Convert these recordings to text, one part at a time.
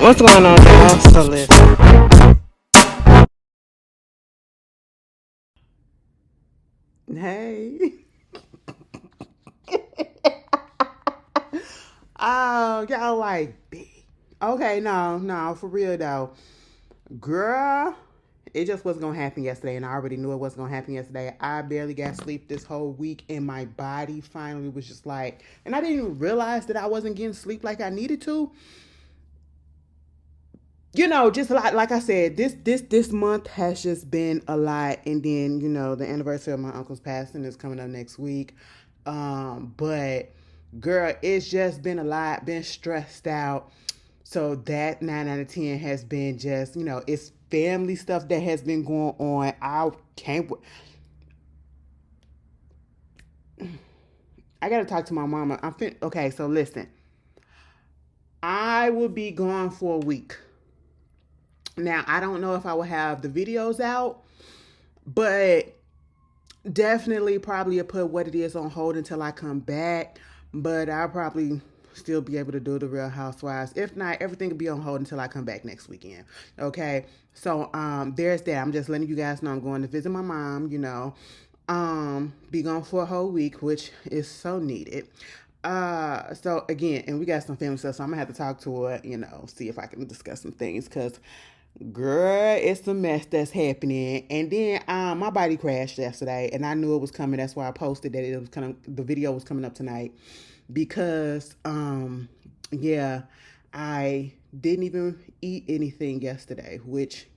What's going on, y'all? So listen. Hey. Oh, y'all like big. Okay, no, for real though. Girl, it just wasn't gonna happen yesterday, and I already knew it wasn't gonna happen yesterday. I barely got sleep this whole week, and my body finally was just like, and I didn't even realize that I wasn't getting sleep like I needed to. Just a lot. Like I said, this month has just been a lot, and then the anniversary of my uncle's passing is coming up next week. But girl, it's just been a lot. Been stressed out. So that 9 out of 10 has been just it's family stuff that has been going on. I can't. I gotta talk to my mama. Okay. So listen, I will be gone for a week. Now, I don't know if I will have the videos out, but definitely probably put what it is on hold until I come back. But I'll probably still be able to do the Real Housewives. If not, everything will be on hold until I come back next weekend. Okay. So there's that. I'm just letting you guys know I'm going to visit my mom, be gone for a whole week, which is so needed. So again, and we got some family stuff, so I'm gonna have to talk to her, see if I can discuss some things, because girl, it's a mess that's happening. And then my body crashed yesterday, and I knew it was coming. That's why I posted that the video was coming up tonight, because yeah, I didn't even eat anything yesterday, which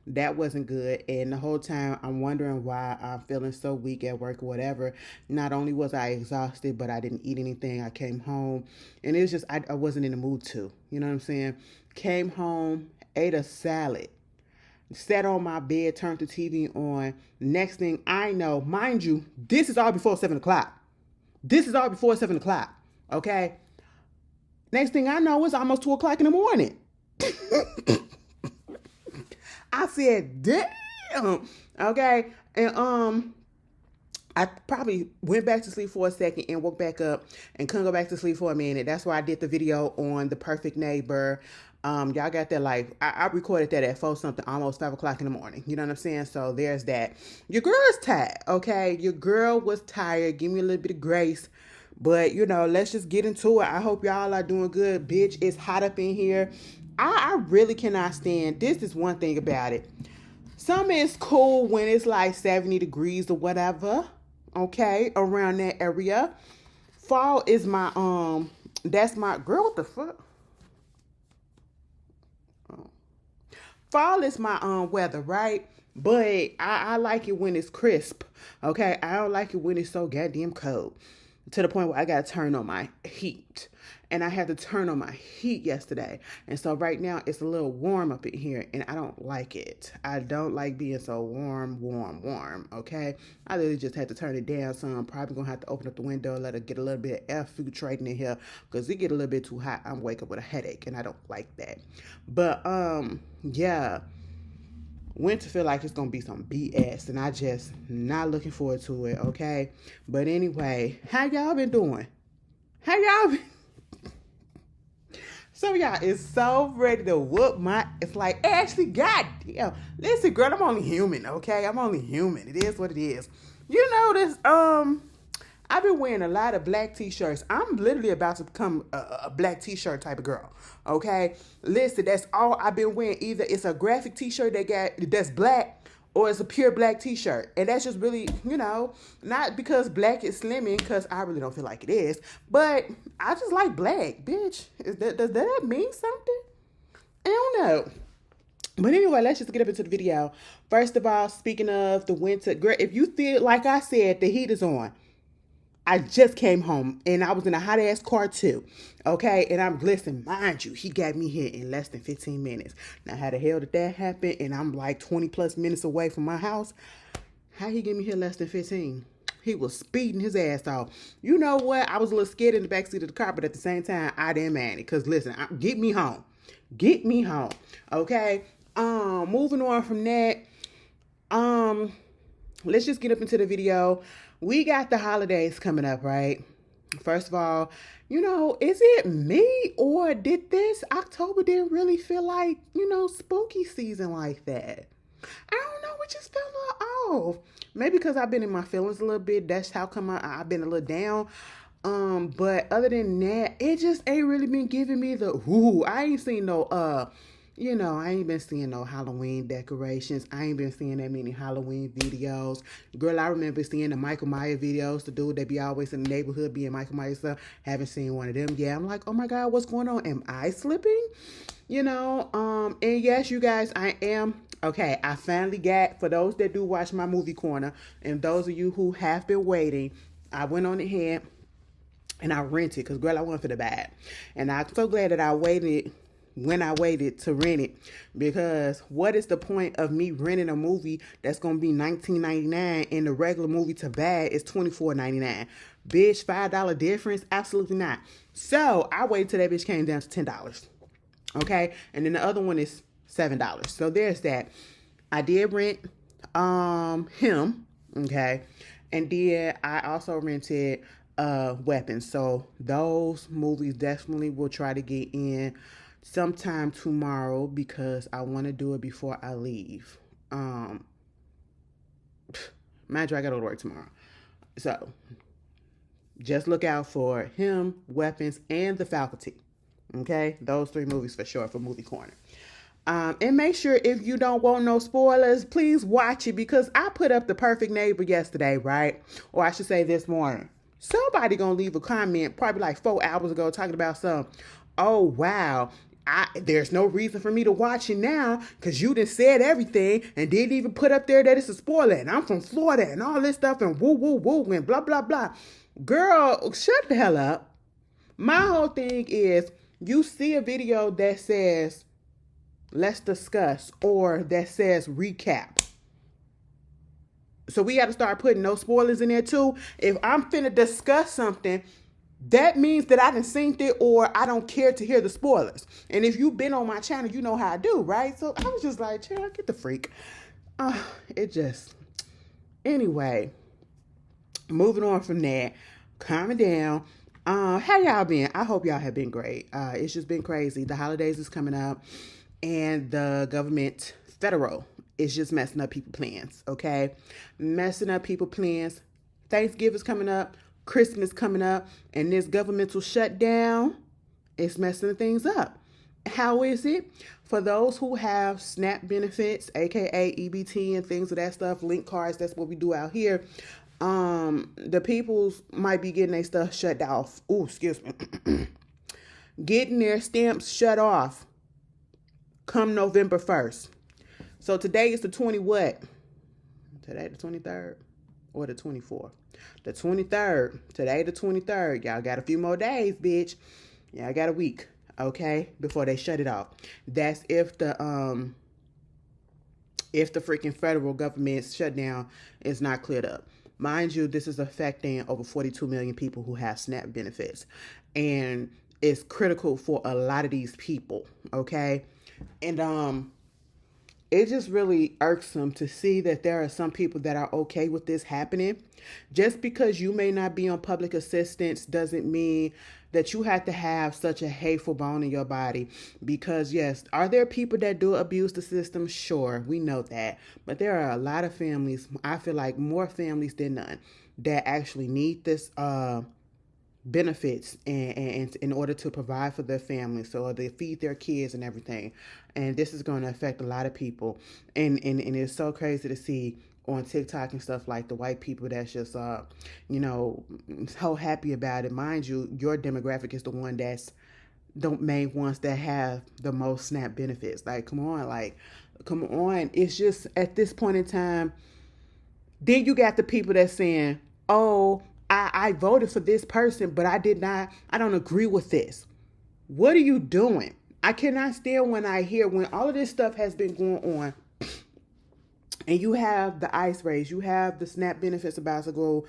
that wasn't good. And the whole time I'm wondering why I'm feeling so weak at work or whatever. Not only was I exhausted, but I didn't eat anything. I came home, and it was just I wasn't in the mood to, you know what I'm saying? Came home, ate a salad, sat on my bed, turned the TV on. Next thing I know, mind you, this is all before 7 o'clock. This is all before 7 o'clock. Okay. Next thing I know, it's almost 2 o'clock in the morning. I said, damn. Okay. And I probably went back to sleep for a second and woke back up and couldn't go back to sleep for a minute. That's why I did the video on the perfect neighbor. Y'all got that, like, I recorded that at 4 something, almost 5 o'clock in the morning. You know what I'm saying? So there's that. Your girl is tired, okay? Your girl was tired. Give me a little bit of grace. But, let's just get into it. I hope y'all are doing good. Bitch, it's hot up in here. I really cannot stand, this is one thing about it. Summer is cool when it's like 70 degrees or whatever, okay, around that area. Fall is my, that's my, girl, what the fuck? Fall is my weather, right? But I like it when it's crisp, okay? I don't like it when it's so goddamn cold, to the point where I got to turn on my heat. And I had to turn on my heat yesterday. And so right now it's a little warm up in here, and I don't like it. I don't like being so warm, okay? I literally just had to turn it down, so I'm probably going to have to open up the window and let it get a little bit of air filtrating in here, because it get a little bit too hot. I'm waking up with a headache, and I don't like that. But, yeah. Winter feel like it's gonna be some BS, and I just not looking forward to it, okay? But anyway, how y'all been doing? How y'all been? So y'all is so ready to whoop my. It's like, Ashley, goddamn. Listen, girl, I'm only human, okay? I'm only human. It is what it is. You know this. I've been wearing a lot of black t-shirts. I'm literally about to become a black t-shirt type of girl. Okay? Listen, that's all I've been wearing. Either it's a graphic t-shirt that's black, or it's a pure black t-shirt. And that's just really, not because black is slimming, because I really don't feel like it is. But I just like black, bitch. Does that mean something? I don't know. But anyway, let's just get up into the video. First of all, speaking of the winter, girl, if you feel like I said, the heat is on. I just came home, and I was in a hot ass car too. Okay. And listen, mind you, he got me here in less than 15 minutes. Now, how the hell did that happen? And I'm like 20 plus minutes away from my house. How he get me here less than 15? He was speeding his ass off. You know what? I was a little scared in the backseat of the car, but at the same time, I didn't mind it. Cause listen, get me home. Get me home. Okay. Moving on from that. Let's just get up into the video. We got the holidays coming up, right? First of all, is it me or did this October didn't really feel like, spooky season like that? I don't know. It just felt a little off. Maybe because I've been in my feelings a little bit. That's how come I've been a little down. But other than that, it just ain't really been giving me the whoo. I ain't seen no I ain't been seeing no Halloween decorations. I ain't been seeing that many Halloween videos. Girl, I remember seeing the Michael Myers videos, the dude that be always in the neighborhood being Michael Myers stuff. Haven't seen one of them yet. I'm like, oh my God, what's going on? Am I slipping? And yes, you guys, I am. Okay, I finally got, for those that do watch my movie corner, and those of you who have been waiting, I went on ahead and I rented, because girl, I wanted for the bad. And I'm so glad that I waited when I waited to rent it, because what is the point of me renting a movie that's going to be $19.99 and the regular movie to buy is $24.99? Bitch, $5 difference? Absolutely not. So I waited till that bitch came down to $10. Okay, and then the other one is $7. So there's that. I did rent him, okay, and then I also rented Weapons. So those movies definitely will try to get in sometime tomorrow, because I want to do it before I leave. Mind you, I gotta go to work tomorrow. So just look out for him, Weapons, and The Faculty. Okay, those 3 movies for sure for Movie Corner. And make sure, if you don't want no spoilers, please watch it, because I put up The Perfect Neighbor yesterday, right? Or I should say this morning. Somebody gonna leave a comment probably like 4 hours ago talking about oh wow, there's no reason for me to watch it now because you done said everything and didn't even put up there that it's a spoiler and I'm from Florida and all this stuff and woo woo woo and blah blah blah. Girl, shut the hell up. My whole thing is, you see a video that says let's discuss or that says recap. So we got to start putting no spoilers in there too. If I'm finna discuss something, that means that I done seen it or I don't care to hear the spoilers. And if you've been on my channel, you know how I do, right? So I was just like, chill, get the freak. Anyway, moving on from that, calming down. How y'all been? I hope y'all have been great. It's just been crazy. The holidays is coming up and the government, federal, is just messing up people's plans, okay? Messing up people's plans. Thanksgiving's coming up, Christmas coming up, and this governmental shutdown is messing things up. How is it? For those who have SNAP benefits, aka EBT and things of that stuff, link cards, that's what we do out here. The peoples might be getting their stuff shut off. Ooh, excuse me. Getting their stamps shut off come November 1st. So today is the 20 what? Today the 23rd or the 24th? The 23rd. Today the 23rd. Y'all got a few more days, bitch. Y'all got a week, okay, before they shut it off. That's if the freaking federal government shutdown is not cleared up. Mind you, this is affecting over 42 million people who have SNAP benefits. And it's critical for a lot of these people, okay? And it's just really irksome to see that there are some people that are okay with this happening. Just because you may not be on public assistance doesn't mean that you have to have such a hateful bone in your body. Because yes, are there people that do abuse the system? Sure, we know that. But there are a lot of families, I feel like more families than none, that actually need this benefits and in order to provide for their families, so they feed their kids and everything. And this is going to affect a lot of people, and it's so crazy to see on TikTok and stuff, like the white people that's just so happy about it. Mind you, your demographic is the one that's the main ones that have the most SNAP benefits. Like, come on. It's just at this point in time, then you got the people that's saying, oh, I voted for this person, but I don't agree with this. What are you doing? I cannot stand when all of this stuff has been going on, and you have the ICE raise, you have the SNAP benefits about to go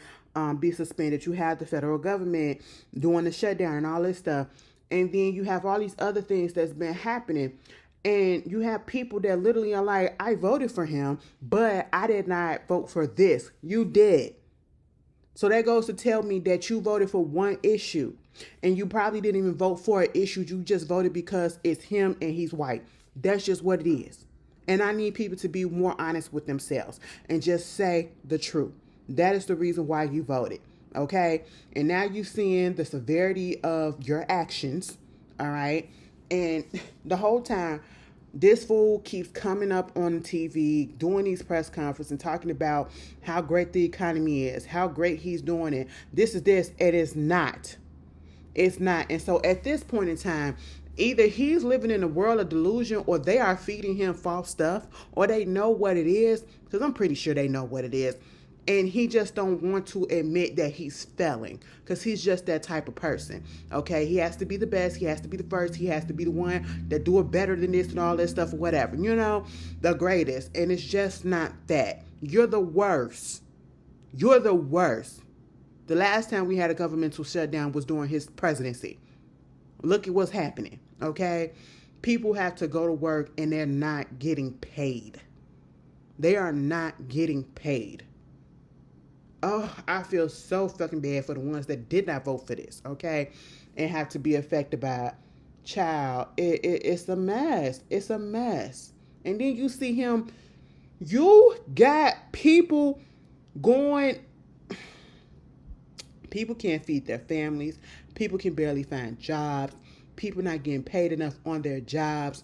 be suspended, you have the federal government doing the shutdown and all this stuff, and then you have all these other things that's been happening, and you have people that literally are like, I voted for him, but I did not vote for this. You did. So that goes to tell me that you voted for one issue and you probably didn't even vote for an issue. You just voted because it's him and he's white. That's just what it is. And I need people to be more honest with themselves and just say the truth. That is the reason why you voted. Okay? And now you're seeing the severity of your actions. All right? And the whole time, this fool keeps coming up on TV, doing these press conferences and talking about how great the economy is, how great he's doing it. This is this. It is not. It's not. And so at this point in time, either he's living in a world of delusion or they are feeding him false stuff or they know what it is, because I'm pretty sure they know what it is. And he just don't want to admit that he's failing because he's just that type of person. Okay, he has to be the best. He has to be the first. He has to be the one that do it better than this and all this stuff or whatever. You know, the greatest. And it's just not that. You're the worst. You're the worst. The last time we had a governmental shutdown was during his presidency. Look at what's happening. Okay, people have to go to work and they're not getting paid. They are not getting paid. Oh, I feel so fucking bad for the ones that did not vote for this, okay? And have to be affected by it. Child, it's a mess. It's a mess. And then you see him, you got people going, people can't feed their families. People can barely find jobs. People not getting paid enough on their jobs.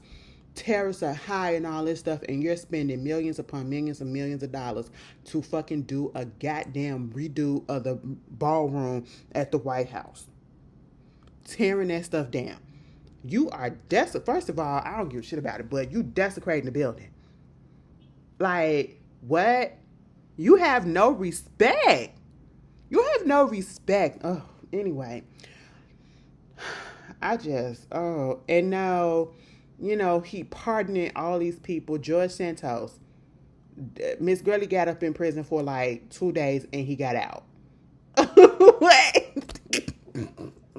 Tariffs are high and all this stuff, and you're spending millions upon millions and millions of dollars to fucking do a goddamn redo of the ballroom at the White House. Tearing that stuff down. You are first of all, I don't give a shit about it, but you desecrating the building. Like, what? You have no respect. You have no respect. Oh, anyway. And now, you know, he pardoning all these people. George Santos, Miss Gurley got up in prison for like 2 days and he got out. What?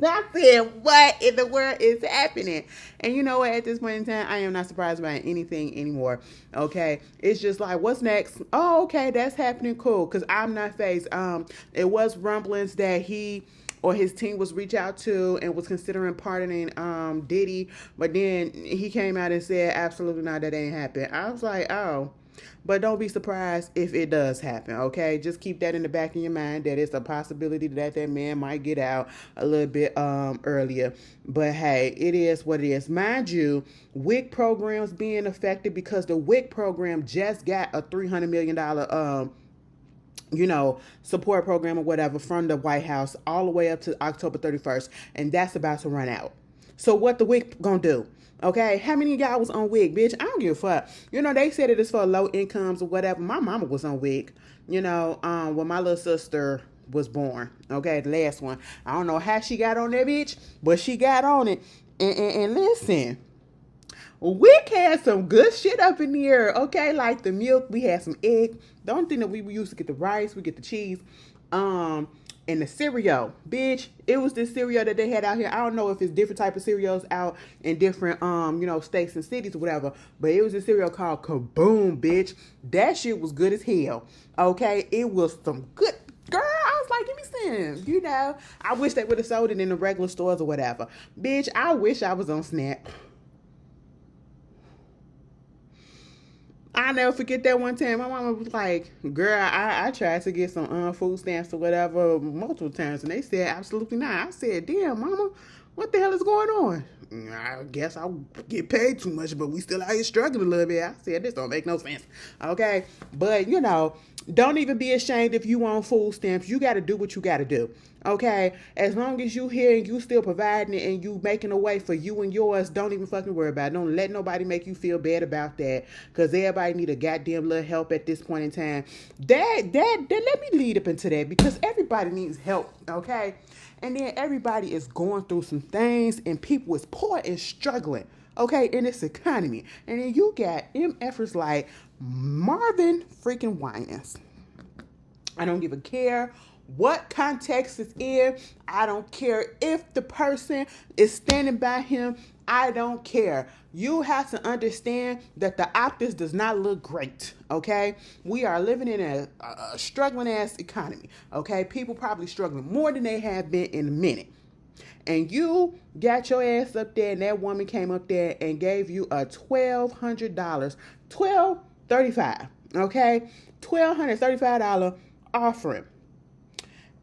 I said, what in the world is happening? And you know what? At this point in time, I am not surprised by anything anymore. Okay, it's just like, what's next? Oh, okay, that's happening. Cool, because I'm not phased. It was rumblings that he or his team was reached out to and was considering pardoning Diddy, but then he came out and said, absolutely not, that ain't happen. I was like, oh. But don't be surprised if it does happen, okay? Just keep that in the back of your mind that it's a possibility that that man might get out a little bit earlier. But hey, it is what it is. Mind you, WIC programs being affected because the WIC program just got a $300 million support program or whatever from the White House all the way up to October 31st, and that's about to run out. So what the WIC gonna do? Okay, how many of y'all was on WIC, bitch? I don't give a fuck. You know, they said it is for low incomes or whatever. My mama was on WIC, when my little sister was born. Okay, the last one. I don't know how she got on that bitch, but she got on it. And listen, WIC had some good shit up in here, okay? Like the milk, we had some egg. The only thing that we used to get the rice, we get the cheese, and the cereal, bitch. It was this cereal that they had out here. I don't know if it's different type of cereals out in different, states and cities or whatever, but it was a cereal called Kaboom, bitch. That shit was good as hell, okay? It was some good, girl, I was like, give me some, I wish they would have sold it in the regular stores or whatever. Bitch, I wish I was on Snap. I'll never forget that one time. My mama was like, girl, I tried to get some food stamps or whatever multiple times, and they said absolutely not. I said, damn, mama, what the hell is going on? I guess I'll get paid too much, but we still out here struggling a little bit. I said, this don't make no sense. Okay? But, don't even be ashamed if you want food stamps. You got to do what you got to do. Okay? As long as you here and you still providing it and you making a way for you and yours, don't even fucking worry about it. Don't let nobody make you feel bad about that, because everybody need a goddamn little help at this point in time. That let me lead up into that, because everybody needs help. Okay? And then everybody is going through some things, and people is poor and struggling, okay, in this economy. And then you got MFers like Marvin freaking Winans. I don't give a care what context it's in. I don't care if the person is standing by him I don't care. You have to understand that the optics does not look great. Okay, we are living in a struggling ass economy. Okay, people probably struggling more than they have been in a minute. And you got your ass up there, and that woman came up there and gave you a $1,200, $1,235, okay, $1,235 offering.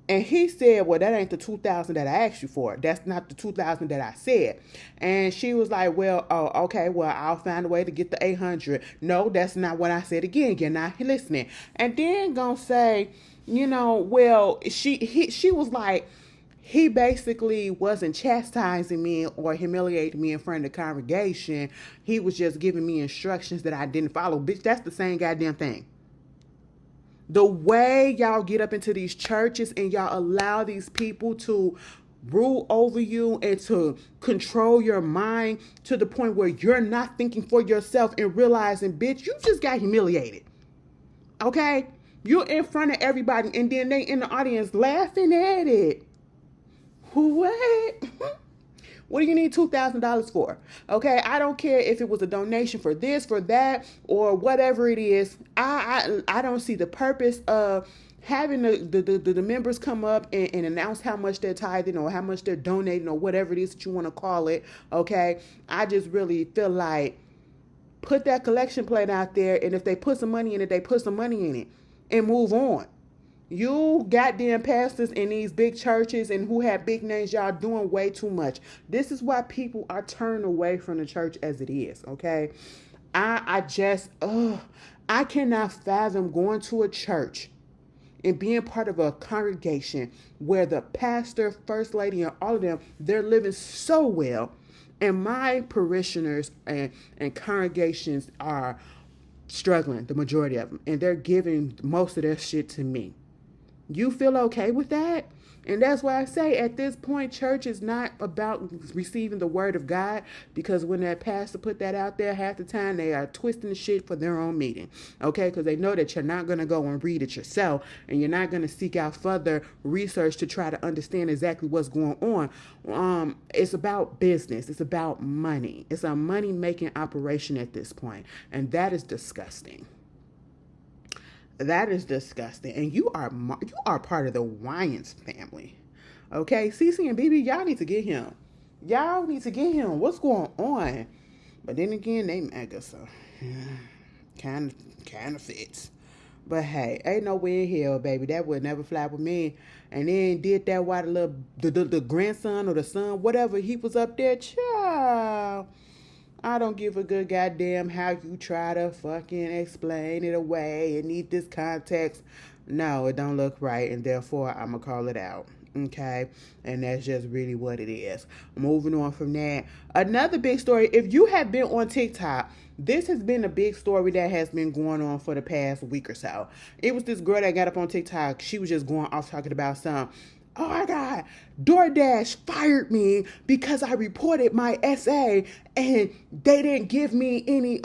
And he said, well, that ain't the 2,000 that I asked you for. That's not the 2,000 that I said. And she was like, well, oh, okay, well, I'll find a way to get the 800. No, that's not what I said again. You're not listening. And then gonna say, well, she was like, he basically wasn't chastising me or humiliating me in front of the congregation. He was just giving me instructions that I didn't follow. Bitch, that's the same goddamn thing. The way y'all get up into these churches and y'all allow these people to rule over you and to control your mind to the point where you're not thinking for yourself and realizing, bitch, you just got humiliated. Okay? You're in front of everybody and then they in the audience laughing at it. What? What do you need $2,000 for? Okay, I don't care if it was a donation for this, for that, or whatever it is. I don't see the purpose of having the members come up and announce how much they're tithing or how much they're donating or whatever it is that you want to call it. Okay, I just really feel like put that collection plate out there, and if they put some money in it, they put some money in it and move on. You goddamn pastors in these big churches and who have big names, y'all doing way too much. This is why people are turning away from the church as it is, okay? I cannot fathom going to a church and being part of a congregation where the pastor, first lady, and all of them, they're living so well. And my parishioners and congregations are struggling, the majority of them. And they're giving most of their shit to me. You feel okay with that? And that's why I say at this point, church is not about receiving the word of God, because when that pastor put that out there, half the time they are twisting the shit for their own meeting. Okay? Because they know that you're not going to go and read it yourself, and you're not going to seek out further research to try to understand exactly what's going on. It's about business. It's about money. It's a money-making operation at this point, and that is disgusting. That is disgusting. And you are part of the Wyans family. Okay? Cece and BB, y'all need to get him. Y'all need to get him. What's going on? But then again, they mega, so kind of fits. But hey, ain't no way in hell, baby. That would never fly with me. And then did that while the grandson or the son, whatever, he was up there, child. I don't give a good goddamn how you try to fucking explain it away and need this context. No, it don't look right, and therefore I'm going to call it out. Okay? And that's just really what it is. Moving on from that. Another big story. If you have been on TikTok, this has been a big story that has been going on for the past week or so. It was this girl that got up on TikTok. She was just going off talking about some, oh my God, DoorDash fired me because I reported my SA and they didn't give me any,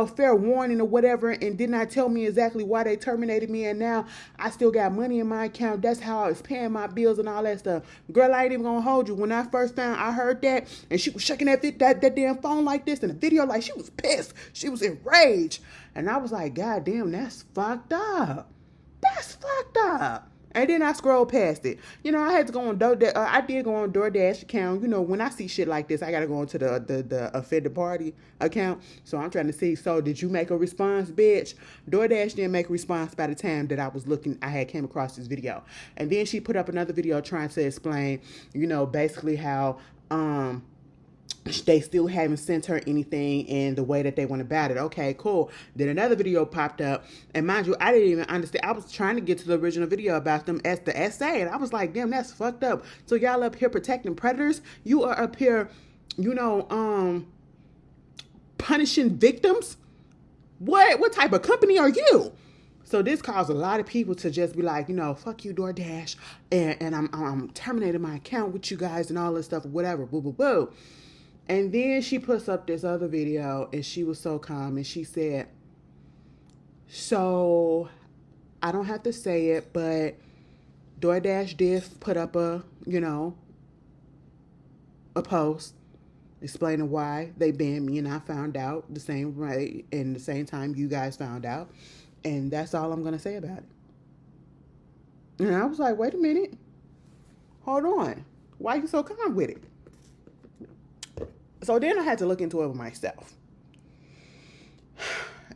fair warning or whatever, and did not tell me exactly why they terminated me, and now I still got money in my account. That's how I was paying my bills and all that stuff. Girl, I ain't even gonna hold you. When I first I heard that, and she was shaking that damn phone like this in the video, like she was pissed. She was enraged. And I was like, God damn, that's fucked up. That's fucked up. And then I scrolled past it. I had to go on DoorDash. I did go on DoorDash account. When I see shit like this, I got to go into the offended party account. So I'm trying to see, so did you make a response, bitch? DoorDash didn't make a response by the time that I was looking, I had came across this video. And then she put up another video trying to explain, basically how, they still haven't sent her anything in the way that they went about it. Okay, cool. Then another video popped up, and mind you, I didn't even understand. I was trying to get to the original video about them as the SA, and I was like, damn, that's fucked up. So y'all up here protecting predators? You are up here, punishing victims? What type of company are you? So this caused a lot of people to just be like, fuck you, DoorDash, and I'm terminating my account with you guys and all this stuff, whatever, boo, boo, boo. And then she puts up this other video, and she was so calm, and she said, so I don't have to say it, but DoorDash did put up a post explaining why they banned me, and I found out the same way and the same time you guys found out. And that's all I'm going to say about it. And I was like, wait a minute. Hold on. Why are you so calm with it? So then I had to look into it myself.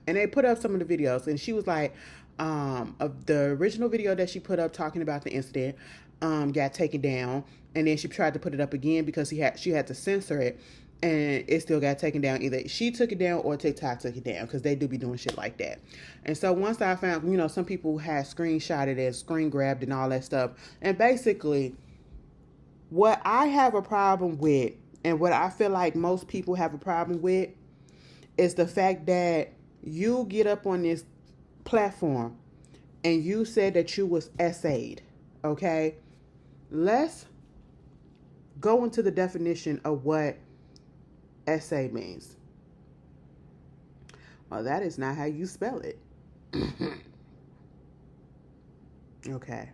And they put up some of the videos, and she was like, of the original video that she put up talking about the incident, got taken down, and then she tried to put it up again because she had to censor it, and it still got taken down. Either she took it down or TikTok took it down, because they do be doing shit like that. And so once I found, some people had screenshotted it, screen grabbed and all that stuff. And basically, what I have a problem with, and what I feel like most people have a problem with, is the fact that you get up on this platform and you said that you was essayed. Okay? Let's go into the definition of what essay means. Well, that is not how you spell it. Okay.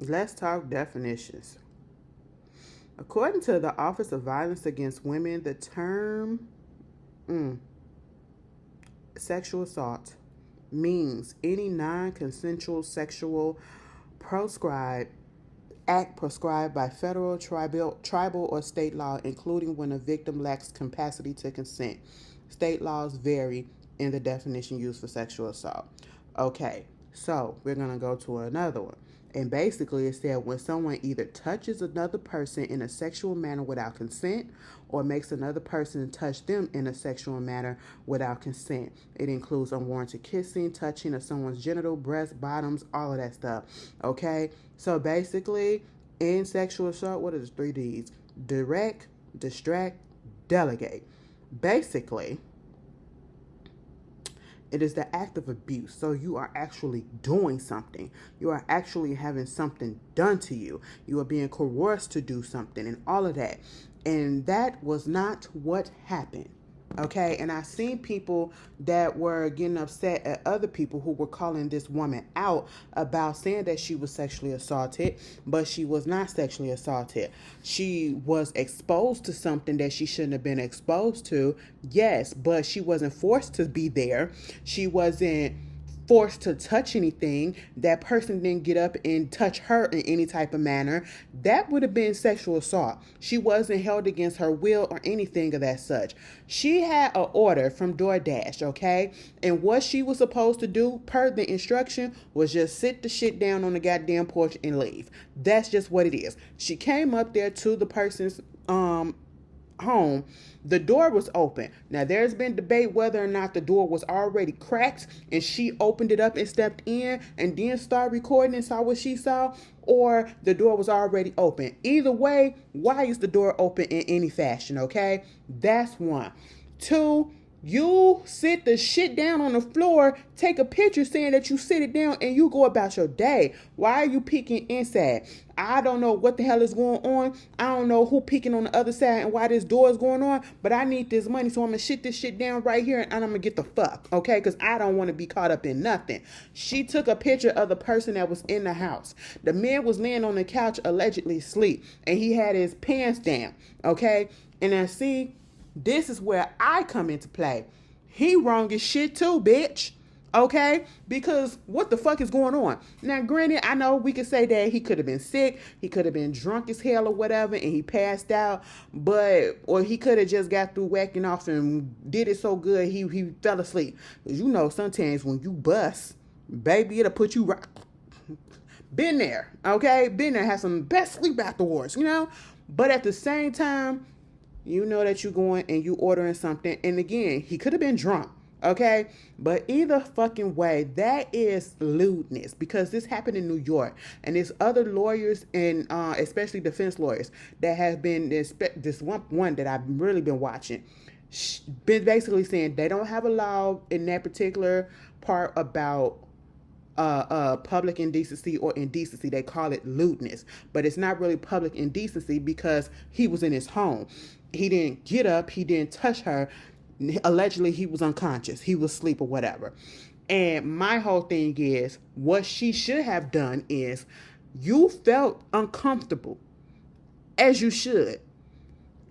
Let's talk definitions. According to the Office of Violence Against Women, the term sexual assault means any non-consensual sexual act prescribed by federal, tribal, or state law, including when a victim lacks capacity to consent. State laws vary in the definition used for sexual assault. Okay, so we're going to go to another one. And basically it said when someone either touches another person in a sexual manner without consent or makes another person touch them in a sexual manner without consent. It includes unwarranted kissing, touching of someone's genital, breasts, bottoms, all of that stuff. Okay? So basically, in sexual assault, what are the 3 Ds? Direct, distract, delegate. Basically, it is the act of abuse. So you are actually doing something. You are actually having something done to you. You are being coerced to do something and all of that. And that was not what happened. Okay, and I seen people that were getting upset at other people who were calling this woman out about saying that she was sexually assaulted, but she was not sexually assaulted. She was exposed to something that she shouldn't have been exposed to, yes, but she wasn't forced to be there. She wasn't forced to touch anything. That person didn't get up and touch her in any type of manner. That would have been sexual assault. She wasn't held against her will or anything of that such. She had an order from DoorDash, okay? And what she was supposed to do per the instruction was just sit the shit down on the goddamn porch and leave. That's just what it is. She came up there to the person's home. The door was open. Now there's been debate whether or not the door was already cracked and she opened it up and stepped in and then started recording and saw what she saw, or the door was already open. Either way, why is the door open in any fashion? Okay, that's one. Two, you sit the shit down on the floor, take a picture saying that you sit it down, and you go about your day. Why are you peeking inside? I don't know what the hell is going on. I don't know who peeking on the other side and why this door is going on, but I need this money, so I'm going to shit this shit down right here, and I'm going to get the fuck, okay? Because I don't want to be caught up in nothing. She took a picture of the person that was in the house. The man was laying on the couch, allegedly asleep, and he had his pants down, okay? And I see, this is where I come into play. He wrong as shit too, bitch. Okay? Because what the fuck is going on? Now, granted, I know we could say that he could have been sick, he could have been drunk as hell or whatever, and he passed out, or he could have just got through whacking off and did it so good he fell asleep. Because sometimes when you bust, baby, it'll put you right. Been there, okay? Been there, had some best sleep afterwards, But at the same time, you know that you're going and you ordering something. And again, he could have been drunk. Okay. But either fucking way, that is lewdness, because this happened in New York, and there's other lawyers and especially defense lawyers that have been this one that I've really been watching, been basically saying they don't have a law in that particular part about public indecency or indecency. They call it lewdness, but it's not really public indecency because he was in his home. He didn't get up. He didn't touch her. Allegedly, he was unconscious. He was asleep or whatever. And my whole thing is, what she should have done is, you felt uncomfortable, as you should.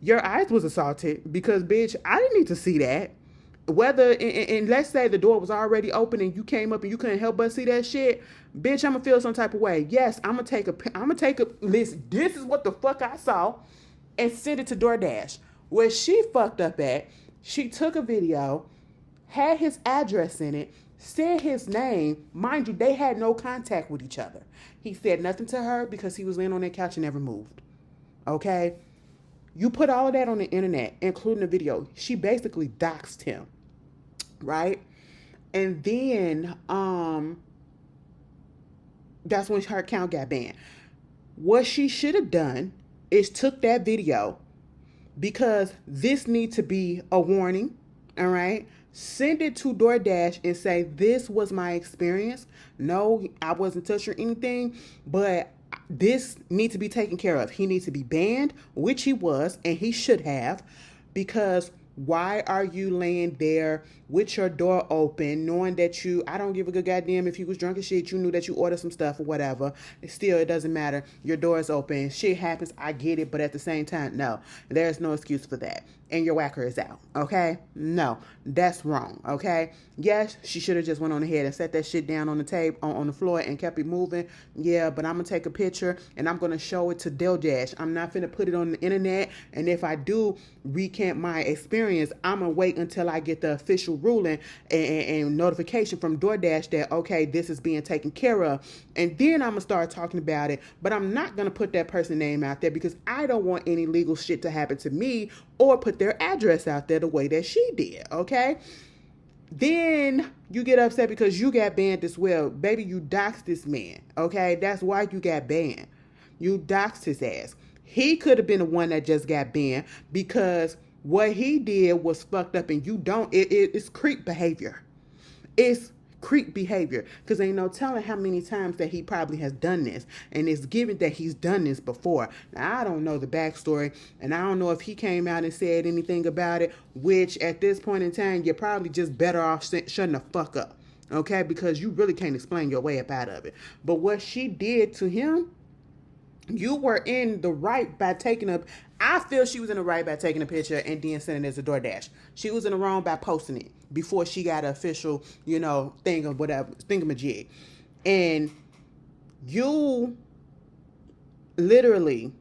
Your eyes was assaulted because, bitch, I didn't need to see that. Whether, and let's say the door was already open and you came up and you couldn't help but see that shit, bitch, I'm gonna feel some type of way. Yes, I'm gonna take a listen. This is what the fuck I saw, and send it to DoorDash. Where she fucked up at, she took a video, had his address in it, said his name. Mind you, they had no contact with each other. He said nothing to her because he was laying on that couch and never moved. Okay? You put all of that on the internet, including the video. She basically doxed him, right? And then that's when her account got banned. What she should have done is took that video, because this needs to be a warning, all right? Send it to DoorDash and say, this was my experience. No, I wasn't touched or anything, but this needs to be taken care of. He needs to be banned, which he was, and he should have, because why are you laying there with your door open, knowing that I don't give a good goddamn if you was drunk as shit, you knew that you ordered some stuff or whatever. Still, it doesn't matter. Your door is open. Shit happens. I get it. But at the same time, no, there's no excuse for that. And your whacker is out. Okay? No, that's wrong. Okay? Yes, she should have just went on ahead and set that shit down on the table, on the floor, and kept it moving. Yeah, but I'm going to take a picture and I'm going to show it to DoorDash. I'm not finna put it on the internet. And if I do recant my experience, I'm going to wait until I get the official ruling and notification from DoorDash that, okay, this is being taken care of. And then I'm going to start talking about it. But I'm not going to put that person's name out there because I don't want any legal shit to happen to me or put their address out there the way that she did, okay? Then you get upset because you got banned as well. Baby, you doxed this man, okay? That's why you got banned. You doxed his ass. He could have been the one that just got banned because what he did was fucked up, and you don't. It's creep behavior. It's creep behavior, because ain't no telling how many times that he probably has done this, and it's given that he's done this before. Now, I don't know the backstory, and I don't know if he came out and said anything about it, which at this point in time, you're probably just better off shutting the fuck up, okay? Because you really can't explain your way up out of it. But what she did to him, you were in the right by taking up. I feel she was in the right by taking a picture and then sending it to DoorDash. She was in the wrong by posting it before she got an official, thing of whatever, thingamajig. And you literally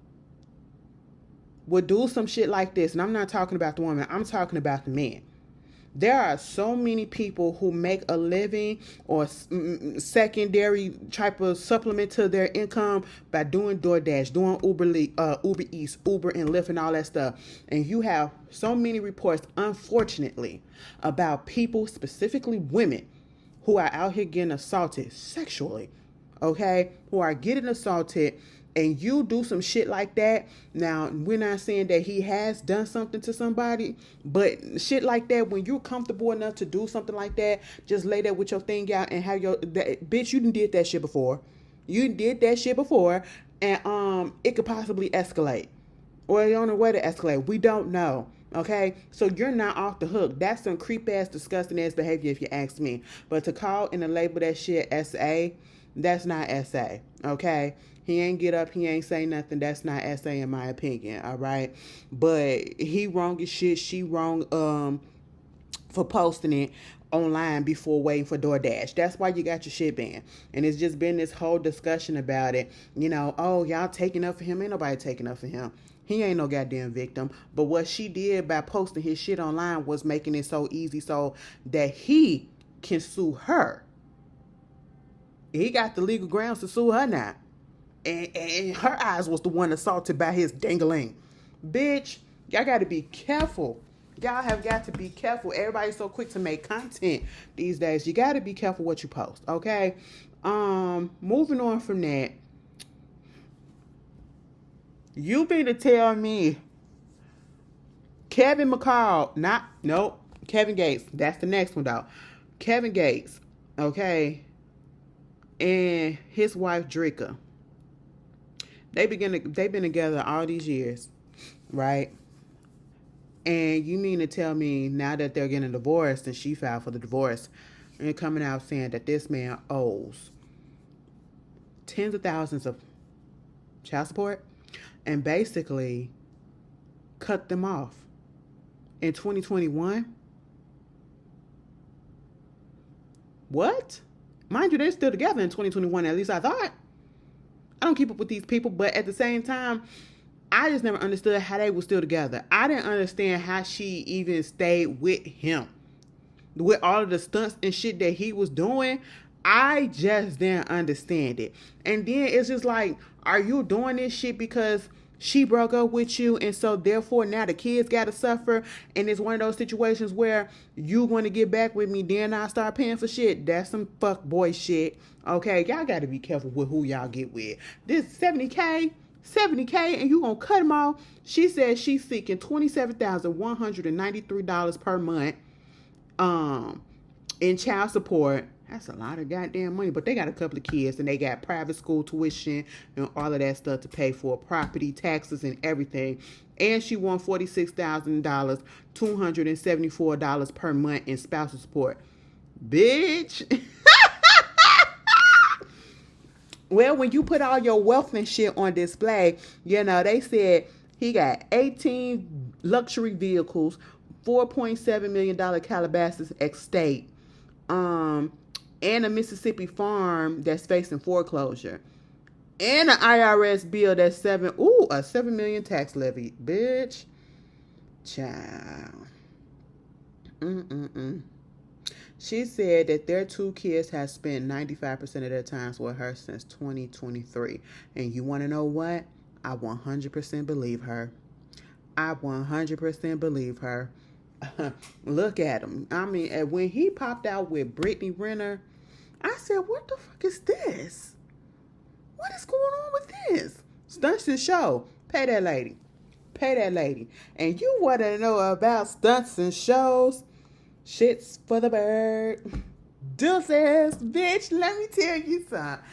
would do some shit like this. And I'm not talking about the woman. I'm talking about the man. There are so many people who make a living or secondary type of supplement to their income by doing DoorDash, doing Uber Eats, Uber and Lyft and all that stuff. And you have so many reports, unfortunately, about people, specifically women, who are out here getting assaulted sexually, okay? Who are getting assaulted, and you do some shit like that. Now, we're not saying that he has done something to somebody, but shit like that, when you're comfortable enough to do something like that, just lay there with your thing out and have bitch, you done did that shit before. You did that shit before, and it could possibly escalate. Or it's on the way to escalate. We don't know. Okay, so you're not off the hook. That's some creep ass, disgusting ass behavior, if you ask me. But to call and to label that shit SA, that's not SA. Okay, he ain't get up, he ain't say nothing. That's not SA in my opinion. All right, but he wrong as shit. She wrong for posting it online before waiting for DoorDash. That's why you got your shit banned. And it's just been this whole discussion about it. Oh, y'all taking up for him. Ain't nobody taking up for him. He ain't no goddamn victim. But what she did by posting his shit online was making it so easy so that he can sue her. He got the legal grounds to sue her now. And her eyes was the one assaulted by his dangling. Bitch, y'all got to be careful. Y'all have got to be careful. Everybody's so quick to make content these days. You got to be careful what you post, okay? Moving on from that. You mean to tell me Kevin Gates. That's the next one, though. Kevin Gates, okay, and his wife, Drika. They've been together all these years, right? And you mean to tell me now that they're getting divorced and she filed for the divorce, and coming out saying that this man owes tens of thousands of child support and basically cut them off in 2021. What? Mind you, they're still together in 2021, at least I thought. I don't keep up with these people, but at the same time, I just never understood how they were still together. I didn't understand how she even stayed with him. With all of the stunts and shit that he was doing, I just didn't understand it. And then it's just like, are you doing this shit because she broke up with you, and so therefore now the kids gotta suffer, and it's one of those situations where you want to get back with me, then I start paying for shit? That's some fuck boy shit. Okay, y'all gotta be careful with who y'all get with. This 70K, and you gonna cut them off. She says she's seeking $27,193 per month in child support. That's a lot of goddamn money, but they got a couple of kids and they got private school tuition and all of that stuff to pay for, property taxes and everything. And she won $46,000, $274 per month in spousal support. Bitch. Well, when you put all your wealth and shit on display, you know, they said he got 18 luxury vehicles, $4.7 million Calabasas estate, and a Mississippi farm that's facing foreclosure, and an IRS bill that's a $7 million tax levy. Bitch, child. She said that their two kids have spent 95% of their times with her since 2023. And you want to know what? I 100% believe her. I 100% believe her. Look at him. I mean, when he popped out with Brittany Renner, I said, what the fuck is this? What is going on with this? Stunts and show. Pay that lady. And you want to know about stunts and shows? Shit's for the bird. Deuces, bitch, let me tell you something.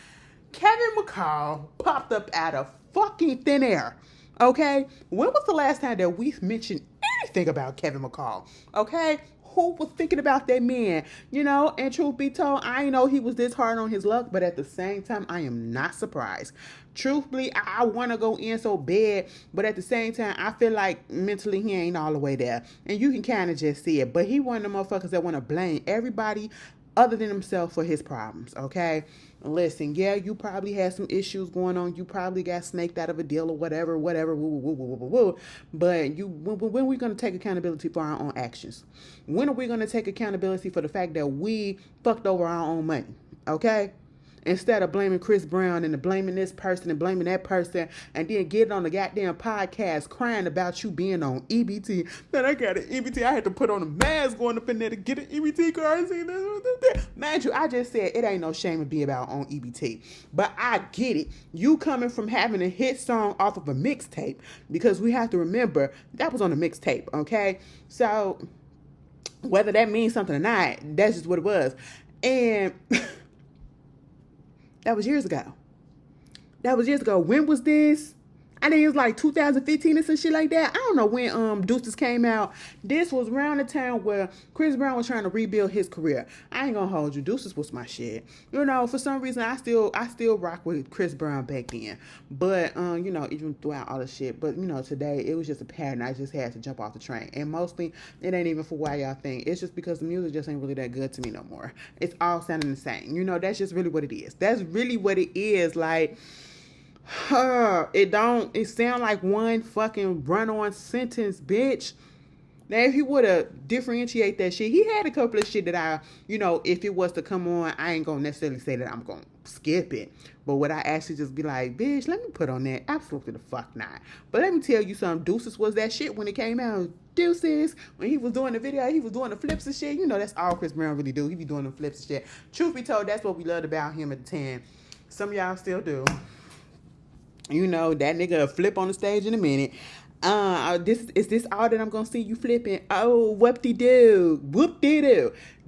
Kevin McCall popped up out of fucking thin air. Okay? When was the last time that we mentioned anything about Kevin McCall? Okay? Who was thinking about that man? You know, and truth be told, I know he was this hard on his luck, but at the same time, I am not surprised. Truthfully, I want to go in so bad, but at the same time, I feel like mentally he ain't all the way there. And you can kind of just see it. But he one of the motherfuckers that want to blame everybody other than himself for his problems, okay? Listen, yeah, you probably had some issues going on. You probably got snaked out of a deal or whatever. But when are we going to take accountability for our own actions? When are we going to take accountability for the fact that we fucked over our own money, okay? Instead of blaming Chris Brown and blaming this person and blaming that person, and then getting on the goddamn podcast crying about you being on EBT. Man, I got an EBT. I had to put on a mask going up in there to get an EBT card. Mind you, I just said it ain't no shame to be about on EBT. But I get it. You coming from having a hit song off of a mixtape, because we have to remember that was on a mixtape, okay? So whether that means something or not, that's just what it was. And that was years ago. When was this? I think it was like 2015 or some shit like that. I don't know when Deuces came out. This was around the time where Chris Brown was trying to rebuild his career. I ain't gonna hold you. Deuces was my shit. You know, for some reason I still rock with Chris Brown back then. But you know, even throughout all the shit. But you know, today it was just a pattern. I just had to jump off the train. And mostly it ain't even for why y'all think. It's just because the music just ain't really that good to me no more. It's all sounding the same. You know, that's just really what it is. That's really what it is. Like, it sound like one fucking run-on sentence, bitch. Now, if he would have differentiate that shit, he had a couple of shit that I, you know, if it was to come on, I ain't gonna necessarily say that I'm gonna skip it. But would I actually just be like, bitch, let me put on that? Absolutely the fuck not. But let me tell you something, Deuces was that shit when it came out. Deuces, when he was doing the video, he was doing the flips and shit. You know, that's all Chris Brown really do. He be doing the flips and shit. Truth be told, that's what we loved about him at the time. Some of y'all still do. You know, that nigga will flip on the stage in a minute. Is this all that I'm gonna see you flipping? Oh, whoop-de-doo.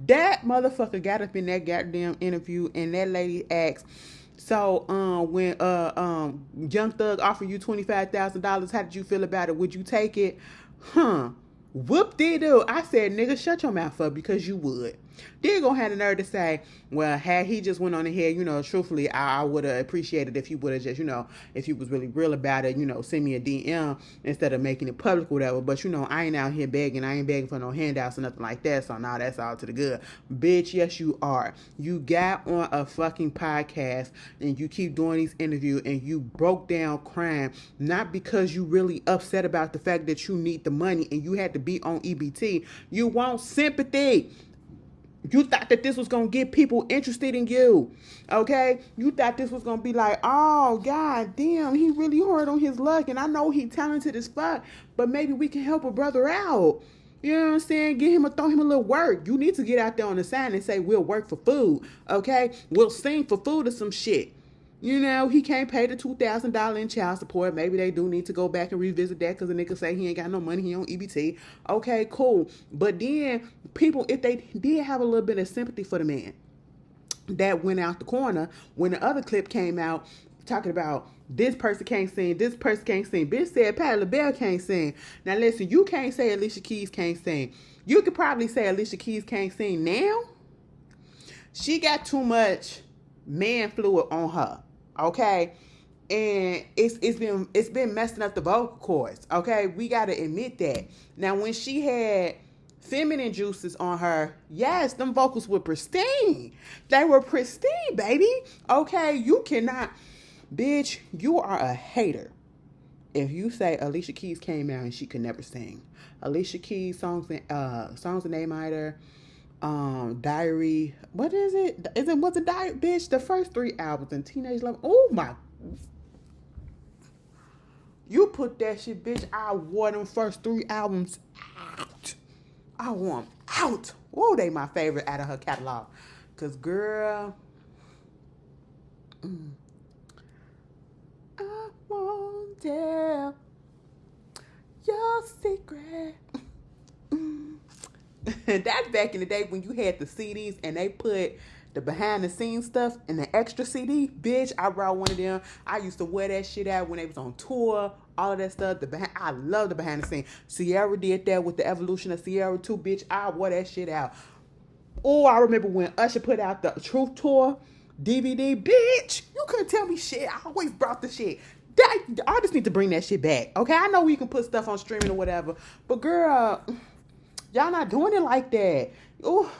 That motherfucker got up in that goddamn interview and that lady asked, so when Young Thug offered you $25,000, how did you feel about it? Would you take it? Whoop-de-doo. I said, nigga, shut your mouth up, because you would. Then gonna have the nerve to say, well, had he just went on ahead, truthfully, I would have appreciated if he would have just, if he was really real about it, send me a DM instead of making it public or whatever. But, I ain't out here begging. I ain't begging for no handouts or nothing like that. So now that's all to the good. Bitch, yes, you are. You got on a fucking podcast and you keep doing these interviews and you broke down crime, not because you really upset about the fact that you need the money and you had to be on EBT. You want sympathy. You thought that this was going to get people interested in you, okay? You thought this was going to be like, oh, god damn, he really hard on his luck, and I know he talented as fuck, but maybe we can help a brother out. You know what I'm saying? Throw him a little work. You need to get out there on the sign and say, we'll work for food, okay? We'll sing for food or some shit. He can't pay the $2,000 in child support. Maybe they do need to go back and revisit that because the nigga say he ain't got no money. He on EBT. Okay, cool. But then people, if they did have a little bit of sympathy for the man that went out the corner when the other clip came out talking about this person can't sing, this person can't sing. Bitch said Patti LaBelle can't sing. Now listen, you can't say Alicia Keys can't sing. You could probably say Alicia Keys can't sing now. She got too much man fluid on her. Okay, and it's been messing up the vocal cords. Okay, we gotta admit that. Now, when she had feminine juices on her, yes, them vocals were pristine. They were pristine, baby. Okay, you cannot, bitch. You are a hater if you say Alicia Keys came out and she could never sing. Alicia Keys songs in A-Minor. Diary, what is it? What's a diary, bitch? The first 3 albums and Teenage Love. Oh my, you put that shit, bitch. I wore them first 3 albums out. I wore them out. Oh, they my favorite out of her catalog. Cause girl, I won't tell your secret. That's back in the day when you had the CDs and they put the behind the scenes stuff in the extra CD. Bitch, I brought one of them. I used to wear that shit out when they was on tour. All of that stuff. I love the behind the scenes. Sierra did that with the evolution of Sierra too, bitch. I wore that shit out. Oh, I remember when Usher put out the Truth Tour DVD. Bitch, you couldn't tell me shit. I always brought the shit. I just need to bring that shit back. Okay, I know we can put stuff on streaming or whatever, but girl, y'all not doing it like that. Oh,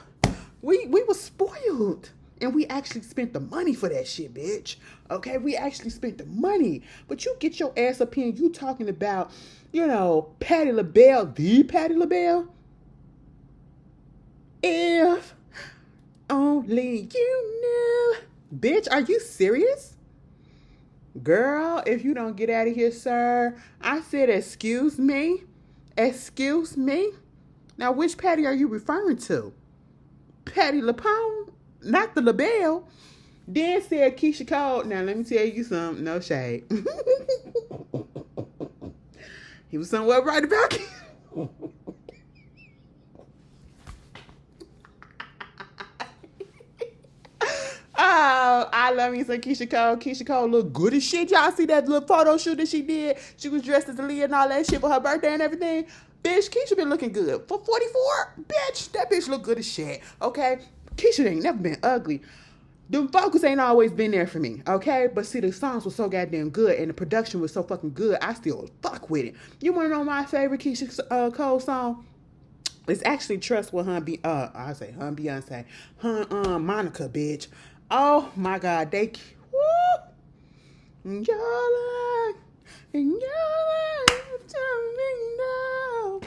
we were spoiled. And we actually spent the money for that shit, bitch. Okay, we actually spent the money. But you get your ass up here and you talking about, Patti LaBelle, the Patti LaBelle. If only you knew. Bitch, are you serious? Girl, if you don't get out of here, sir. I said, excuse me. Excuse me. Now, which Patti are you referring to? Patti LaPone? Not the LaBelle. Then said Keisha Cole. Now, let me tell you something. No shade. He was somewhat right about it. Oh, I love me some Keisha Cole. Keisha Cole look good as shit. Y'all see that little photo shoot that she did? She was dressed as Aaliyah and all that shit for her birthday and everything. Bitch, Keisha been looking good. For 44, bitch, that bitch look good as shit. Okay? Keisha ain't never been ugly. The vocals ain't always been there for me, okay? But see, the songs were so goddamn good and the production was so fucking good, I still fuck with it. You wanna know my favorite Keisha Cole song? It's actually Trust with her and Beyonce. Her Monica, bitch. Oh my god, they woo! Your life and your life to me now.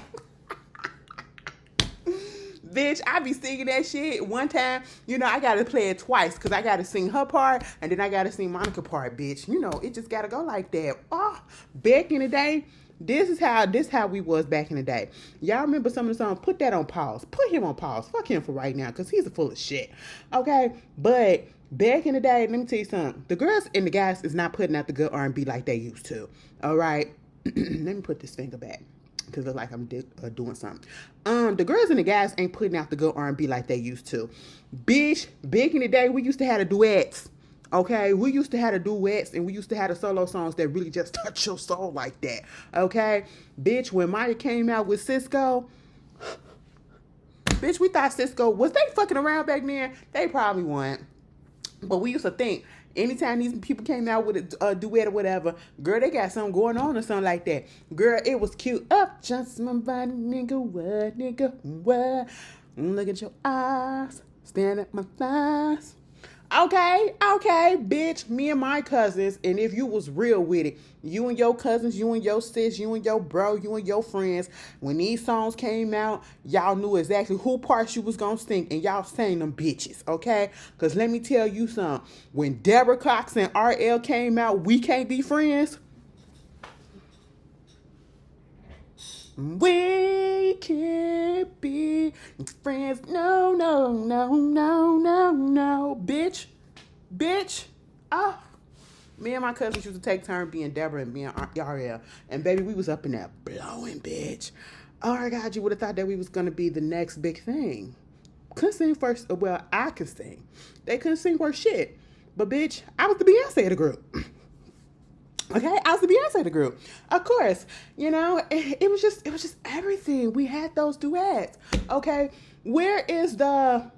Bitch, I be singing that shit one time. I gotta play it twice because I gotta sing her part and then I gotta sing Monica part, bitch. It just gotta go like that. Oh, back in the day, this how we was back in the day. Y'all remember some of the songs? Put that on pause. Put him on pause. Fuck him for right now because he's full of shit. Okay, but back in the day, let me tell you something. The girls and the guys is not putting out the good R&B like they used to. All right, let me put this finger back. Because it's like I'm doing something. The girls and the guys ain't putting out the good R&B like they used to. Bitch, back in the day, we used to have the duets. Okay? We used to have the duets and we used to have the solo songs that really just touch your soul like that. Okay? Bitch, when Maya came out with Cisco, Bitch, we thought Cisco, was they fucking around back then? They probably weren't. But we used to think anytime these people came out with a duet or whatever, girl, they got something going on or something like that. Girl, it was cute. Up just my body, nigga, what, nigga, what? Look at your eyes, stand at my thighs. Okay, bitch, me and my cousins, and if you was real with it, you and your cousins, you and your sis, you and your bro, you and your friends, when these songs came out, y'all knew exactly who parts you was gonna sing, and y'all sang them bitches, okay? Because let me tell you something, when Deborah Cox and RL came out, We Can't Be Friends, we can't be friends. No, no, no, no, no, no. Bitch. Oh. Me and my cousins used to take turns being Deborah and being RL. And baby, we was up in there blowing, bitch. Oh my God, you would have thought that we was going to be the next big thing. Couldn't sing first. Well, I could sing. They couldn't sing worth shit. But bitch, I was the Beyonce of the group. Okay, I was the Beyonce of the group. Of course, you know, it was just everything. We had those duets. Okay, where is the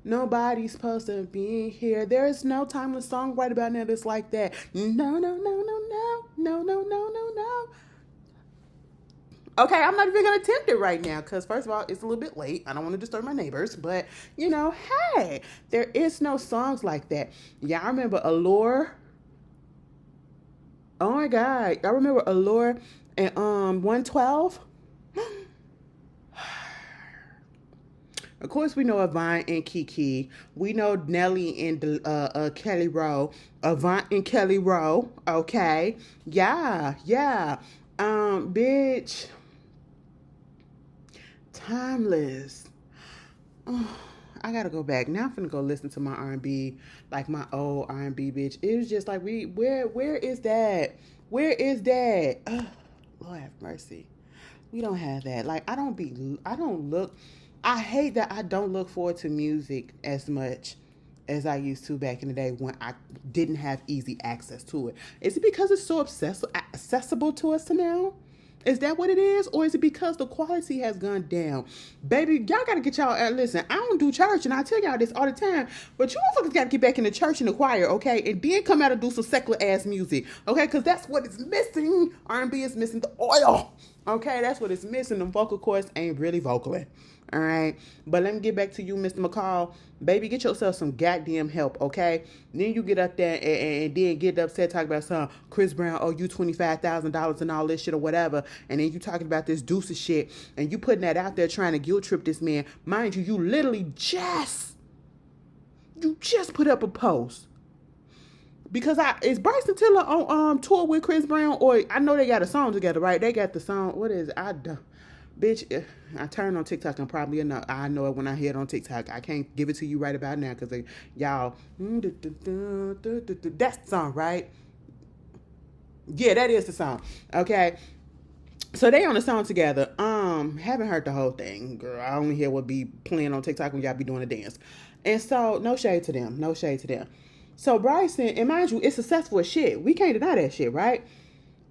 nobody's supposed to be here? There is no timeless song right about now that's like that. No. Okay, I'm not even gonna attempt it right now because first of all, it's a little bit late. I don't want to disturb my neighbors, but you know, hey, there is no songs like that. Y'all remember Allure? Oh my God, I remember Allure and 112. Of course, we know Avant and Kiki. We know Nelly and Kelly Rowe. Avant and Kelly Rowe. Okay, yeah. Bitch, timeless. Oh, I gotta go back. Now I'm finna go listen to my R&B, like my old R&B, bitch. It was just like, where is that? Where is that? Lord have mercy. We don't have that. Like, I hate that I don't look forward to music as much as I used to back in the day when I didn't have easy access to it. Is it because it's so accessible to us now? Is that what it is? Or is it because the quality has gone down? Baby, y'all got to get y'all, listen, I don't do church, and I tell y'all this all the time, but you motherfuckers got to get back in the church and the choir, okay? And then come out and do some secular-ass music, okay? Because that's what it's missing. R&B is missing the oil, okay? That's what it's missing. The vocal cords ain't really vocaling. All right, but let me get back to you, Mr. McCall. Baby, get yourself some goddamn help, okay? Then you get up there and then get upset talking about some Chris Brown owe you $25,000 and all this shit or whatever, and then you talking about this Deuces shit, and you putting that out there trying to guilt trip this man. Mind you, you literally just put up a post. Because is Bryson Tiller on tour with Chris Brown, or I know they got a song together, right? They got the song. What is it? Bitch, I turn on TikTok and probably enough. I know it when I hear it on TikTok. I can't give it to you right about now because y'all, that's the song, right? Yeah, that is the song. Okay. So they on the song together. Haven't heard the whole thing, girl. I only hear what be playing on TikTok when y'all be doing a dance. And so, no shade to them. So Bryson, and mind you, it's successful as shit. We can't deny that shit, right?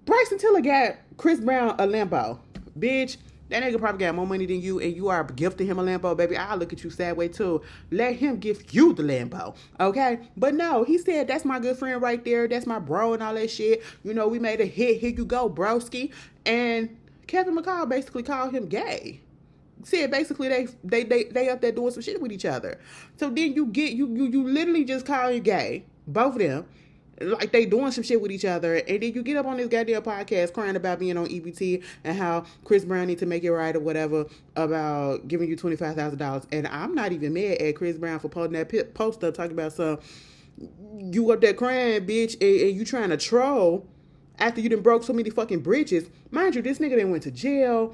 Bryson Tiller got Chris Brown a Lambo. Bitch, that nigga probably got more money than you, and you are gifting him a Lambo, baby. I'll look at you sad way too. Let him gift you the Lambo, okay? But no, he said, that's my good friend right there. That's my bro and all that shit. You know, we made a hit. Here you go, broski. And Kevin McCall basically called him gay. Said basically they up there doing some shit with each other. So then you literally just call him gay, both of them. Like they doing some shit with each other, and then you get up on this goddamn podcast crying about being on EBT and how Chris Brown need to make it right or whatever about giving you $25,000. And I'm not even mad at Chris Brown for posting that post up talking about some you up there crying, bitch, and you trying to troll after you done broke so many fucking bridges. Mind you, this nigga done went to jail.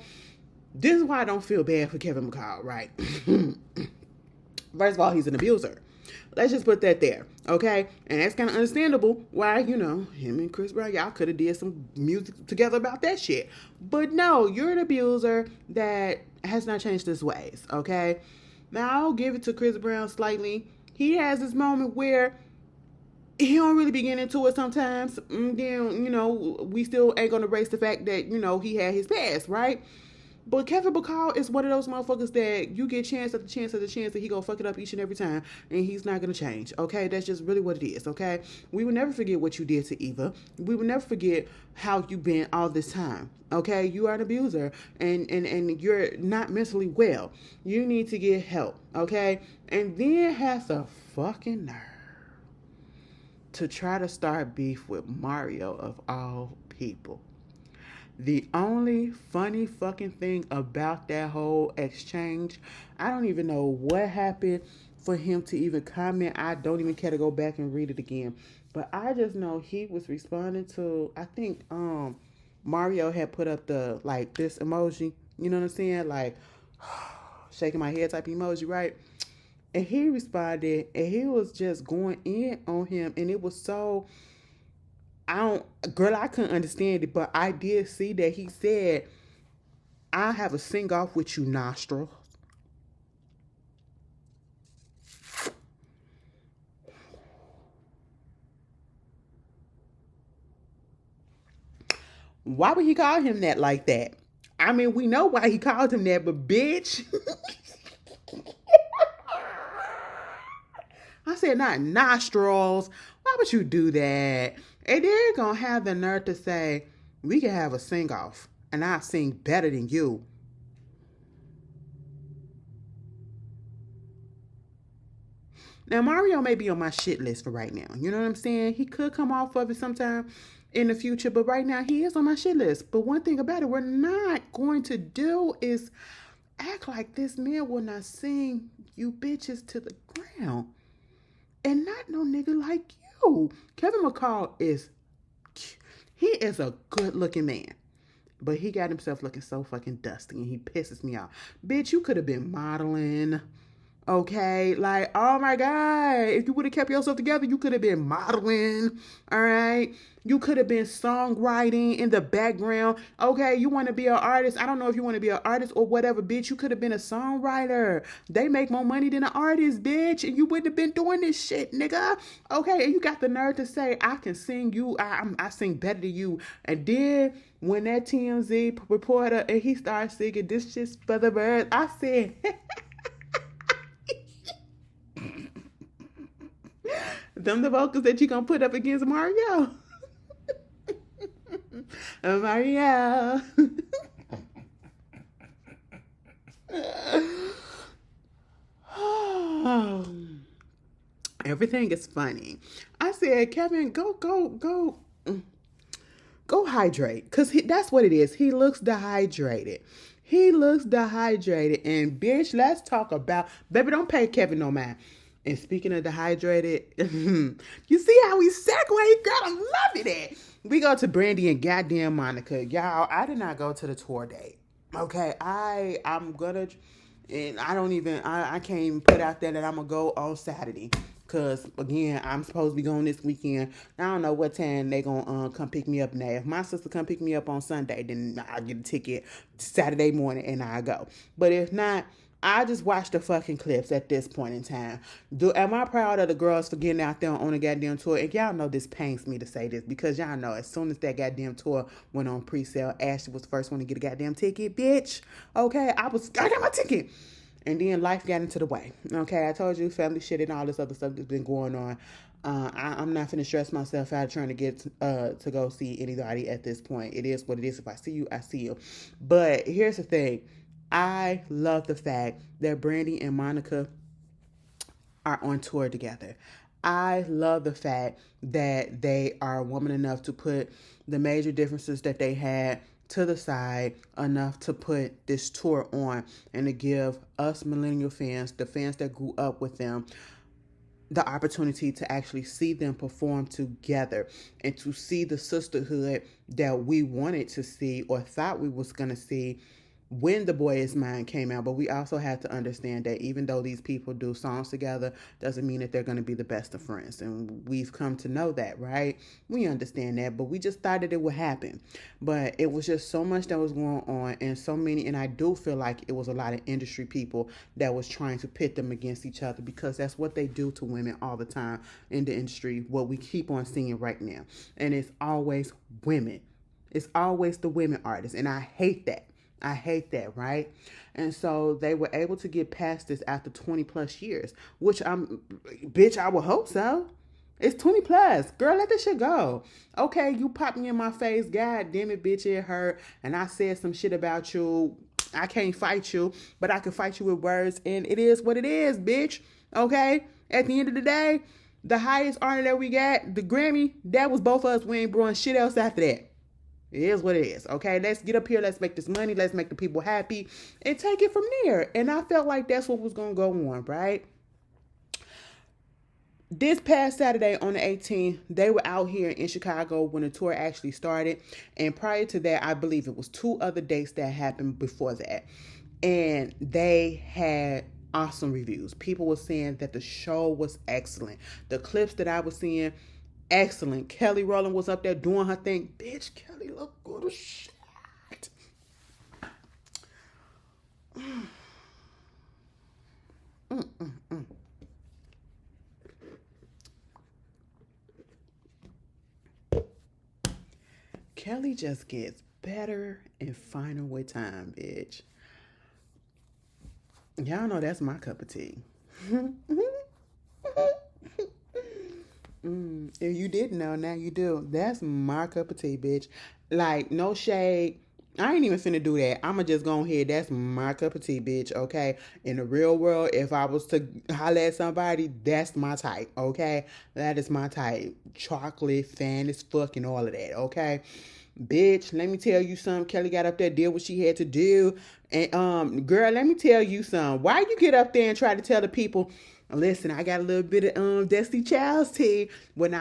This is why I don't feel bad for Kevin McCall, right? First of all, he's an abuser. Let's just put that there, okay? And that's kind of understandable why, you know, him and Chris Brown, y'all could have did some music together about that shit. But no, you're an abuser that has not changed his ways, okay? Now, I'll give it to Chris Brown slightly. He has this moment where he don't really be getting into it sometimes. And then, you know, we still ain't going to erase the fact that, you know, he had his past, right? But Kevin Bacall is one of those motherfuckers that you get chance after chance after chance that he gonna fuck it up each and every time, and he's not gonna change. Okay, that's just really what it is. Okay, we will never forget what you did to Eva. We will never forget how you've been all this time. Okay, you are an abuser, and you're not mentally well. You need to get help. Okay, and then has the fucking nerve to try to start beef with Mario of all people. The only funny fucking thing about that whole exchange, I don't even know what happened for him to even comment. I don't even care to go back and read it again. But I just know he was responding to, I think Mario had put up the like this emoji, you know what I'm saying? Like shaking my head type emoji, right? And he responded and he was just going in on him, and it was so, I couldn't understand it, but I did see that he said, "I have a sing off with you, nostrils." Why would he call him that like that? I mean, we know why he called him that, but bitch. I said not nostrils. Why would you do that? And they're gonna have the nerve to say, we can have a sing off and I sing better than you. Now Mario may be on my shit list for right now. You know what I'm saying? He could come off of it sometime in the future, but right now he is on my shit list. But one thing about it, we're not going to do is act like this man will not sing you bitches to the ground. And not no nigga like you. Kevin McCall he is a good looking man. But he got himself looking so fucking dusty and he pisses me off. Bitch, you could have been modeling. Okay, like, oh my God, if you would have kept yourself together, you could have been modeling, all right? You could have been songwriting in the background. Okay, you want to be an artist. I don't know if you want to be an artist or whatever, bitch. You could have been a songwriter. They make more money than an artist, bitch, and you wouldn't have been doing this shit, nigga. Okay, and you got the nerve to say, I can sing you, I sing better than you. And then when that TMZ reporter, and he started singing, this shit's for the birds, I said... Them the vocals that you gonna put up against Mario. Mario. Everything is funny. I said, Kevin, go hydrate. Because that's what it is. He looks dehydrated. He looks dehydrated. And bitch, let's talk about, baby, don't pay Kevin no mind. And speaking of dehydrated, you see how we segue, girl? I'm loving it. We go to Brandy and goddamn Monica. Y'all, I did not go to the tour date. Okay, I'm gonna, and I can't even put out there that I'm gonna go on Saturday. Cause again, I'm supposed to be going this weekend. I don't know what time they gonna come pick me up now. If my sister come pick me up on Sunday, then I get a ticket Saturday morning and I go. But if not, I just watch the fucking clips at this point in time. Am I proud of the girls for getting out there on a goddamn tour? And y'all know this pains me to say this because y'all know as soon as that goddamn tour went on pre-sale, Ashley was the first one to get a goddamn ticket, bitch. Okay, I got my ticket. And then life got into the way. Okay, I told you family shit and all this other stuff that's been going on. I'm not finna stress myself out trying to get to go see anybody at this point. It is what it is. If I see you, I see you. But here's the thing. I love the fact that Brandy and Monica are on tour together. I love the fact that they are woman enough to put the major differences that they had to the side enough to put this tour on and to give us millennial fans, the fans that grew up with them, the opportunity to actually see them perform together and to see the sisterhood that we wanted to see or thought we was going to see when The Boy Is Mine came out. But we also have to understand that even though these people do songs together, doesn't mean that they're going to be the best of friends. And we've come to know that, right? We understand that, but we just thought that it would happen. But it was just so much that was going on and so many, and I do feel like it was a lot of industry people that was trying to pit them against each other because that's what they do to women all the time in the industry, what we keep on seeing right now. And it's always women. It's always the women artists, and I hate that. I hate that, right? And so they were able to get past this after 20 plus years, which bitch, I would hope so. It's 20 plus. Girl, let this shit go. Okay, you popped me in my face. God damn it, bitch, it hurt. And I said some shit about you. I can't fight you, but I can fight you with words. And it is what it is, bitch. Okay? At the end of the day, the highest honor that we got, the Grammy, that was both of us. We ain't doing shit else after that. It is what it is, okay? Let's get up here. Let's make this money. Let's make the people happy and take it from there. And I felt like that's what was going to go on, right? This past Saturday on the 18th, they were out here in Chicago when the tour actually started. And prior to that, I believe it was 2 other dates that happened before that. And they had awesome reviews. People were saying that the show was excellent. The clips that I was seeing, excellent. Kelly Rowland was up there doing her thing. Bitch, Kelly looked good as shit. Kelly just gets better and finer with time, bitch. Y'all know that's my cup of tea. If you didn't know, now you do. That's my cup of tea, bitch. Like, no shade. I ain't even finna do that. I'ma just go ahead. That's my cup of tea, bitch, okay? In the real world, if I was to holler at somebody, that's my type, okay? That is my type. Chocolate, fan as fuck, and all of that, okay? Bitch, let me tell you something. Kelly got up there, did what she had to do. And, girl, let me tell you something. Why you get up there and try to tell the people, listen, I got a little bit of Destiny Child's tea when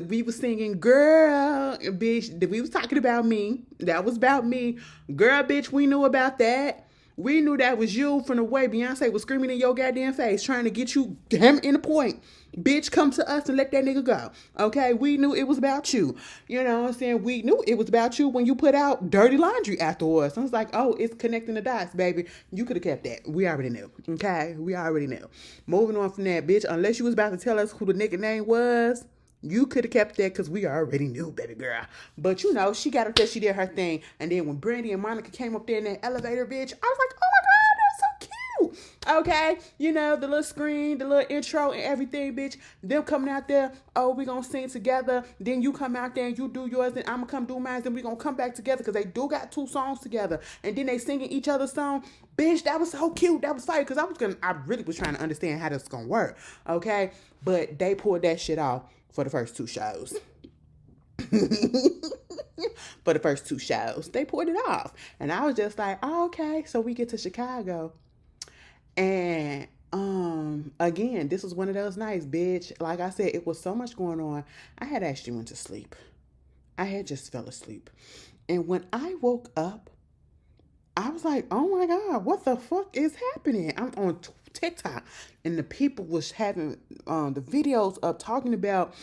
we was singing, girl, bitch, we was talking about me. That was about me. Girl, bitch, we knew about that. We knew that was you from the way Beyonce was screaming in your goddamn face, trying to get you damn in the point. Bitch, come to us and let that nigga go. Okay? We knew it was about you. You know what I'm saying? We knew it was about you when you put out Dirty Laundry afterwards. I was like, oh, it's connecting the dots, baby. You could have kept that. We already knew. Okay? We already knew. Moving on from that, bitch, unless you was about to tell us who the nigga name was, you could have kept that because we already knew, baby girl. But, you know, she got up there, she did her thing. And then when Brandy and Monica came up there in that elevator, bitch, I was like, oh my God, that's so cute. Okay? You know, the little screen, the little intro and everything, bitch. Them coming out there, oh, we going to sing together. Then you come out there and you do yours, and I'm going to come do mine. Then we going to come back together because they do got 2 songs together. And then they singing each other's song. Bitch, that was so cute. That was fire because I really was trying to understand how this is going to work. Okay? But they pulled that shit off. For the first 2 shows. For the first 2 shows. They pulled it off. And I was just like, oh, okay. So we get to Chicago. And again, this was one of those nights, bitch. Like I said, it was so much going on. I had actually went to sleep. I had just fell asleep. And when I woke up, I was like, oh my God, what the fuck is happening? I'm on TikTok and the people was having the videos up talking about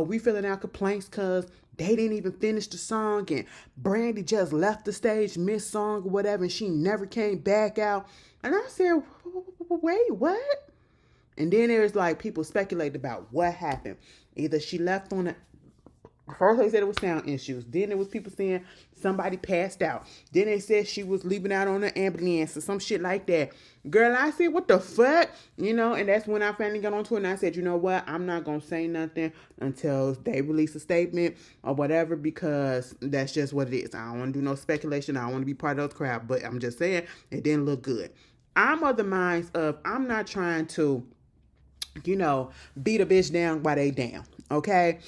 we filling out complaints because they didn't even finish the song and Brandy just left the stage mid-song or whatever and she never came back out. And I said, wait, what? And then there's like people speculating about what happened. Either she left on the first they said it was sound issues. Then there was people saying somebody passed out. Then they said she was leaving out on an ambulance or some shit like that. Girl, I said, what the fuck? You know, and that's when I finally got onto it and I said, you know what? I'm not going to say nothing until they release a statement or whatever because that's just what it is. I don't want to do no speculation. I don't want to be part of those crowd, but I'm just saying it didn't look good. I'm of the minds of I'm not trying to, you know, beat a bitch down while they down, okay?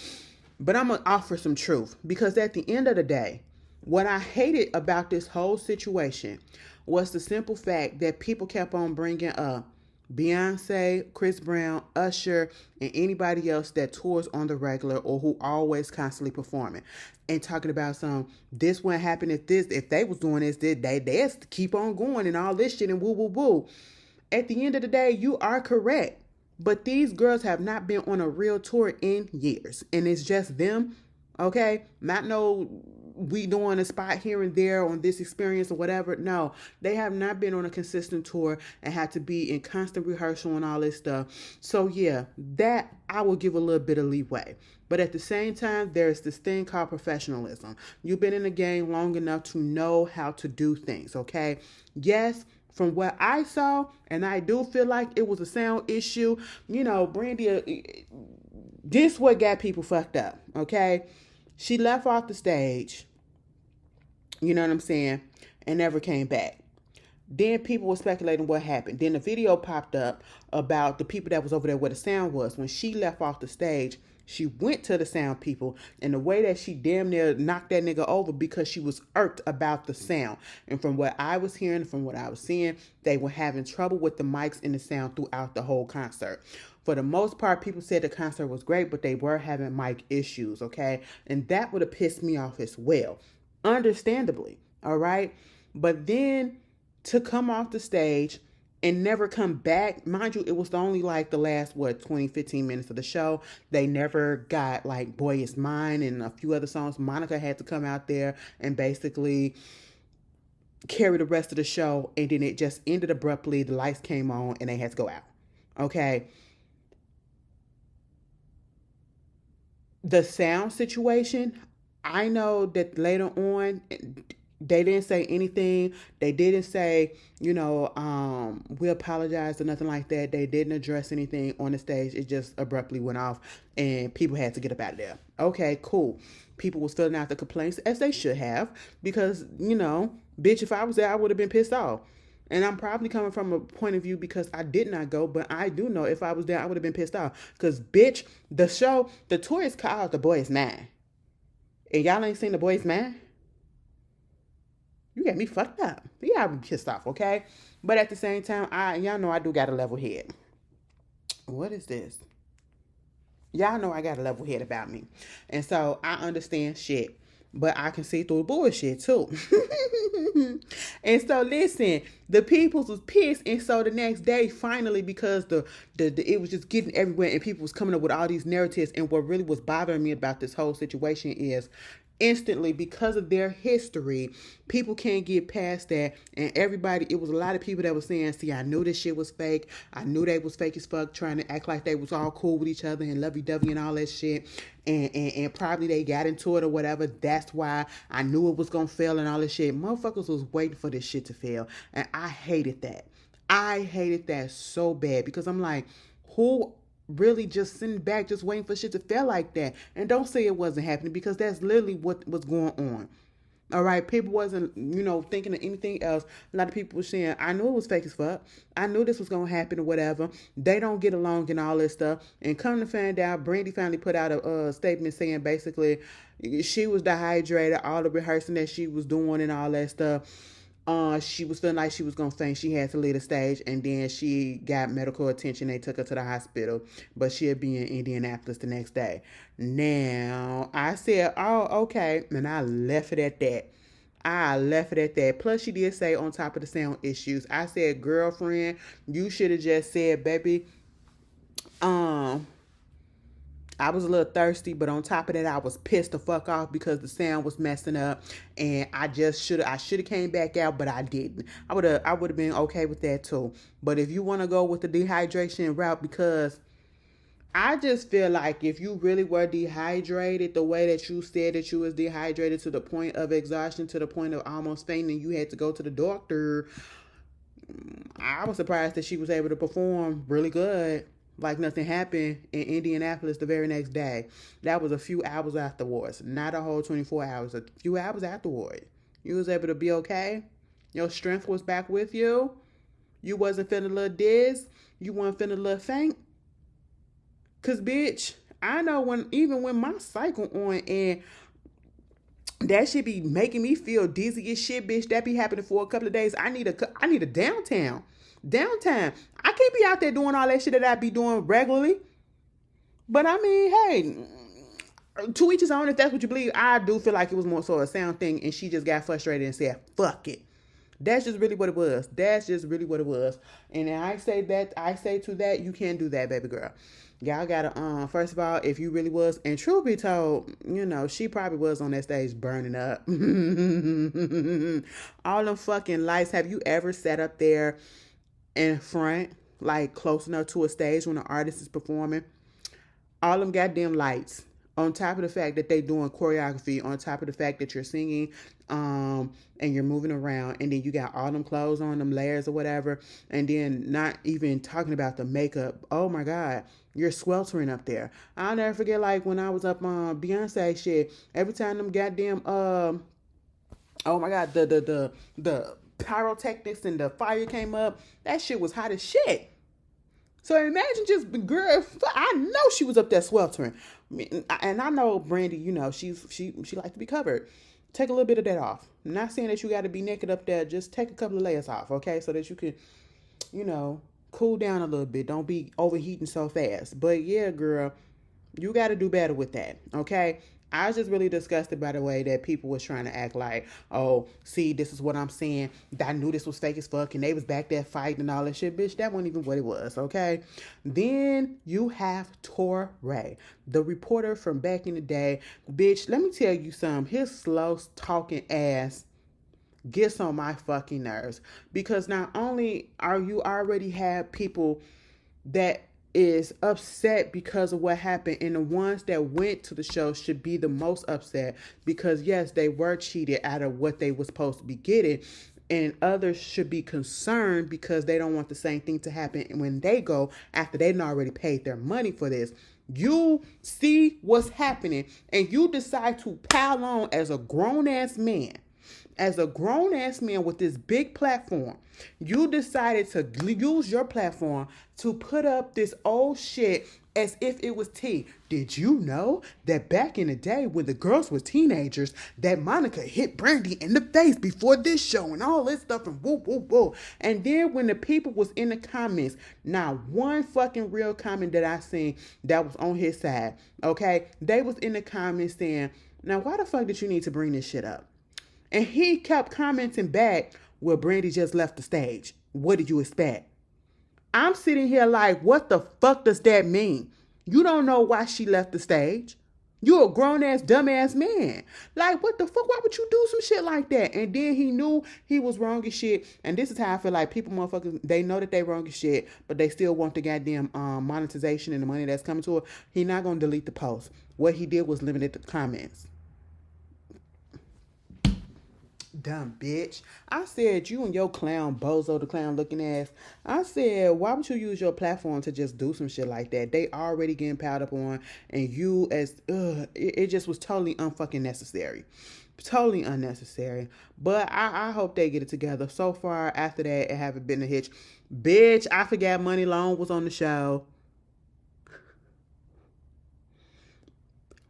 But I'm going to offer some truth because at the end of the day, what I hated about this whole situation was the simple fact that people kept on bringing up Beyonce, Chris Brown, Usher, and anybody else that tours on the regular or who always constantly performing and talking about this wouldn't happen if they was doing this, they keep on going and all this shit and woo, woo, woo. At the end of the day, you are correct. But these girls have not been on a real tour in years. And it's just them, okay? Not no we doing a spot here and there on this experience or whatever. No, they have not been on a consistent tour and had to be in constant rehearsal and all this stuff. So yeah, that I will give a little bit of leeway. But at the same time, there's this thing called professionalism. You've been in the game long enough to know how to do things, okay? Yes, from what I saw, and I do feel like it was a sound issue, Brandy, this what got people fucked up, okay? She left off the stage, you know what I'm saying, and never came back. Then people were speculating what happened. Then the video popped up about the people that was over there where the sound was. When she left off the stage, she went to the sound people, and the way that she damn near knocked that nigga over because she was irked about the sound. And from what I was hearing, from what I was seeing, they were having trouble with the mics and the sound throughout the whole concert. For the most part, people said the concert was great, but they were having mic issues, okay? And that would have pissed me off as well. Understandably, all right? But then to come off the stage and never come back, mind you, it was only like the last, 20, 15 minutes of the show. They never got like Boy Is Mine and a few other songs. Monica had to come out there and basically carry the rest of the show, and then it just ended abruptly. The lights came on and they had to go out, okay? The sound situation, I know that later on, they didn't say anything. They didn't say, we apologize or nothing like that. They didn't address anything on the stage. It just abruptly went off and people had to get up out of there. Okay, cool. People was filling out the complaints as they should have because, bitch, if I was there, I would have been pissed off. And I'm probably coming from a point of view because I did not go, but I do know if I was there, I would have been pissed off. Because, bitch, the tour is called The Boy Is Mine. And y'all ain't seen The Boy Is Mine? You got me fucked up. You got me pissed off, okay? But at the same time, y'all know I do got a level head. What is this? Y'all know I got a level head about me. And so I understand shit. But I can see through the bullshit too. And so listen, the peoples was pissed. And so the next day, finally, because it was just getting everywhere and people was coming up with all these narratives. And what really was bothering me about this whole situation is instantly, because of their history, people can't get past that. And everybody, it was a lot of people that was saying, see, I knew this shit was fake. I knew they was fake as fuck, trying to act like they was all cool with each other and lovey-dovey and all that shit. And probably they got into it or whatever. That's why I knew it was going to fail and all this shit. Motherfuckers was waiting for this shit to fail. And I hated that. I hated that so bad because I'm like, who really just sitting back, just waiting for shit to fail like that? And don't say it wasn't happening because that's literally what was going on. All right, people wasn't, thinking of anything else. A lot of people were saying, I knew it was fake as fuck. I knew this was going to happen or whatever. They don't get along and all this stuff. And come to find out, Brandy finally put out a statement saying basically she was dehydrated, all the rehearsing that she was doing and all that stuff. She was feeling like she was going to faint. She had to leave the stage, and then she got medical attention. They took her to the hospital, but she'll be in Indianapolis the next day. Now, I said, oh, okay, and I left it at that. Plus, she did say on top of the sound issues, I said, girlfriend, you should have just said, baby, I was a little thirsty, but on top of that, I was pissed the fuck off because the sound was messing up, and I should have came back out, but I didn't. I would have been okay with that too. But if you want to go with the dehydration route, because I just feel like if you really were dehydrated the way that you said that you was dehydrated to the point of exhaustion, to the point of almost fainting, you had to go to the doctor. I was surprised that she was able to perform really good, like nothing happened in Indianapolis the very next day. That was a few hours afterwards, not a whole 24 hours, a few hours afterward. You was able to be okay. Your strength was back with you. You wasn't feeling a little dizzy. You weren't feeling a little faint. Cause bitch, I know even when my cycle on and that shit be making me feel dizzy as shit, bitch. That be happening for a couple of days. I need a downtime. Downtime. I can't be out there doing all that shit that I be doing regularly. But I mean, hey, to each his own. If that's what you believe, I do feel like it was more so a sound thing, and she just got frustrated and said, "Fuck it." That's just really what it was. And I say to that, you can't do that, baby girl. Y'all gotta first of all, if you really was, and truth be told, she probably was on that stage burning up. All them fucking lights. Have you ever sat up there in front, like close enough to a stage when an artist is performing? All them goddamn lights, on top of the fact that they doing choreography, on top of the fact that you're singing, and you're moving around, and then you got all them clothes on, them layers or whatever, and then not even talking about the makeup. Oh my God, you're sweltering up there. I'll never forget, like when I was up on Beyonce shit. Every time them goddamn oh my God, the pyrotechnics and the fire came up, that shit was hot as shit. So imagine just, girl, I know she was up there sweltering. And I know Brandy, she likes to be covered. Take a little bit of that off. I'm not saying that you got to be naked up there. Just take a couple of layers off, okay? So that you can, cool down a little bit. Don't be overheating so fast. But yeah, girl, you got to do better with that, okay? I was just really disgusted by the way that people was trying to act like, oh, see, this is what I'm saying. I knew this was fake as fuck, and they was back there fighting and all that shit. Bitch, that wasn't even what it was, okay? Then you have Torre, the reporter from back in the day. Bitch, let me tell you something. His slow talking ass gets on my fucking nerves. Because not only are you already have people that is upset because of what happened, and the ones that went to the show should be the most upset because yes, they were cheated out of what they were supposed to be getting, and others should be concerned because they don't want the same thing to happen when they go after they've already paid their money for this. You see what's happening and you decide to pile on as a grown-ass man. As a grown-ass man with this big platform, you decided to use your platform to put up this old shit as if it was tea. Did you know that back in the day when the girls were teenagers, that Monica hit Brandy in the face before this show and all this stuff and woo, woo, woo. And then when the people was in the comments, not one fucking real comment that I seen that was on his side, okay? They was in the comments saying, now why the fuck did you need to bring this shit up? And he kept commenting back, well, Brandy just left the stage. What did you expect? I'm sitting here like, what the fuck does that mean? You don't know why she left the stage. You're a grown-ass, dumbass man. Like, what the fuck? Why would you do some shit like that? And then he knew he was wrong as shit. And this is how I feel like people, motherfuckers, they know that they wrong as shit, but they still want the goddamn monetization and the money that's coming to her. He not going to delete the post. What he did was limit the comments. Dumb bitch. I said, you and your clown, bozo the clown looking ass. I said, why would you use your platform to just do some shit like that? They already getting piled up on, and you it just was totally unfucking necessary. Totally unnecessary. But I hope they get it together. So far, after that, it haven't been a hitch. Bitch, I forgot Money Long was on the show.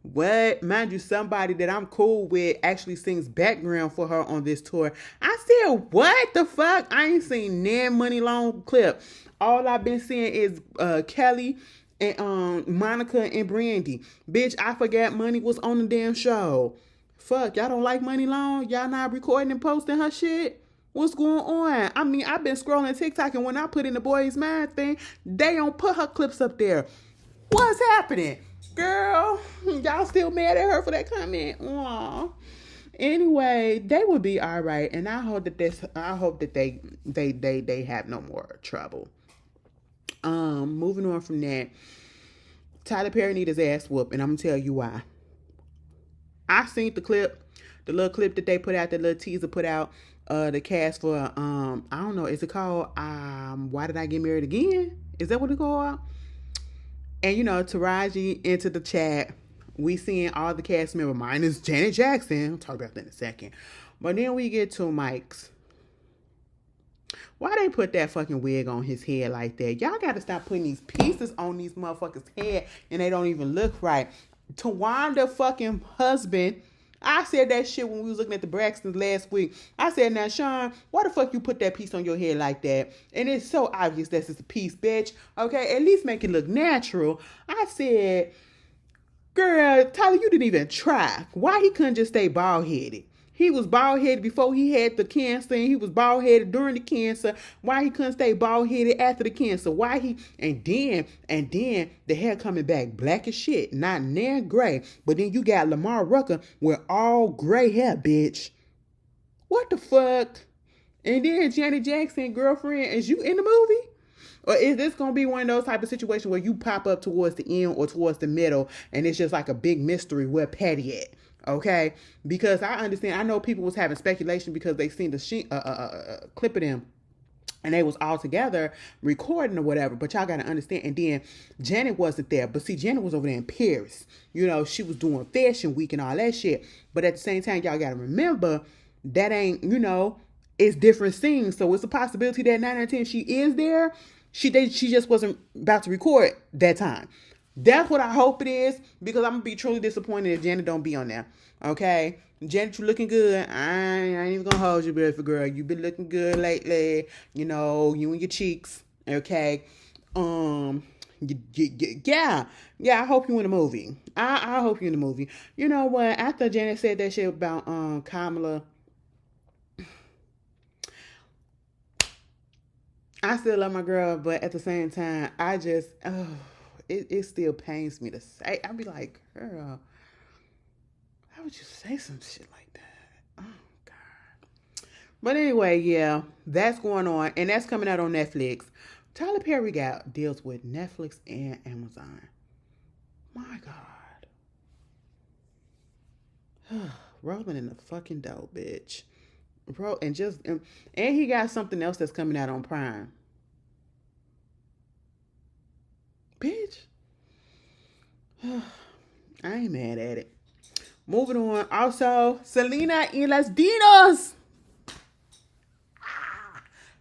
What? Mind you, somebody that I'm cool with actually sings background for her on this tour. I said, what the fuck? I ain't seen nan Money Long clip. All I've been seeing is Kelly and Monica and Brandy. Bitch, I forgot Money was on the damn show. Fuck, y'all don't like Money Long? Y'all not recording and posting her shit? What's going on? I mean, I've been scrolling TikTok, and when I put in the Boys Mind thing, they don't put her clips up there. What's happening? Girl, y'all still mad at her for that comment? Aww. Anyway, they will be all right, and I hope that they have no more trouble. Moving on from that, Tyler Perry need his ass whooped, and I'm gonna tell you why. I seen the clip, the little clip that they put out, the little teaser put out, the cast for I don't know, is it called Why Did I Get Married Again? Is that what it's called? And, Taraji into the chat, we seeing all the cast members, minus Janet Jackson. I'll talk about that in a second. But then we get to Mike's. Why they put that fucking wig on his head like that? Y'all got to stop putting these pieces on these motherfuckers' head, and they don't even look right. Tawanda fucking husband, I said that shit when we was looking at the Braxtons last week. I said, now, Sean, why the fuck you put that piece on your head like that? And it's so obvious that it's a piece, bitch. Okay, at least make it look natural. I said, girl, Tyler, you didn't even try. Why he couldn't just stay bald-headed? He was bald headed before he had the cancer, and he was bald headed during the cancer. Why he couldn't stay bald headed after the cancer? Why he and then the hair coming back black as shit, not near gray. But then you got Lamar Rucker with all gray hair, bitch. What the fuck? And then Janet Jackson, girlfriend, is you in the movie? Or is this going to be one of those type of situations where you pop up towards the end or towards the middle and it's just like a big mystery where Patty at? Okay? Because I understand. I know people was having speculation because they seen the clip of them and they was all together recording or whatever. But y'all got to understand. And then Janet wasn't there. But see, Janet was over there in Paris. You know, she was doing Fashion Week and all that shit. But at the same time, y'all got to remember that ain't, you know, it's different scenes. So it's a possibility that 9 out of 10 she is there. She just wasn't about to record that time. That's what I hope it is, because I'm going to be truly disappointed if Janet don't be on there. Okay? Janet, you looking good. I ain't even going to hold you, beautiful girl. You been looking good lately. You know, you and your cheeks. Okay? Yeah, I hope you in the movie. I hope you in the movie. You know what? After Janet said that shit about Kamala, I still love my girl, but at the same time, I just, it still pains me to say. I'd be like, girl, how would you say some shit like that? Oh, God. But anyway, yeah, that's going on, and that's coming out on Netflix. Tyler Perry deals with Netflix and Amazon. My God. Rolling in the fucking dough, bitch. Bro, and he got something else that's coming out on Prime. Bitch. I ain't mad at it. Moving on. Also, Selena y los Dinos.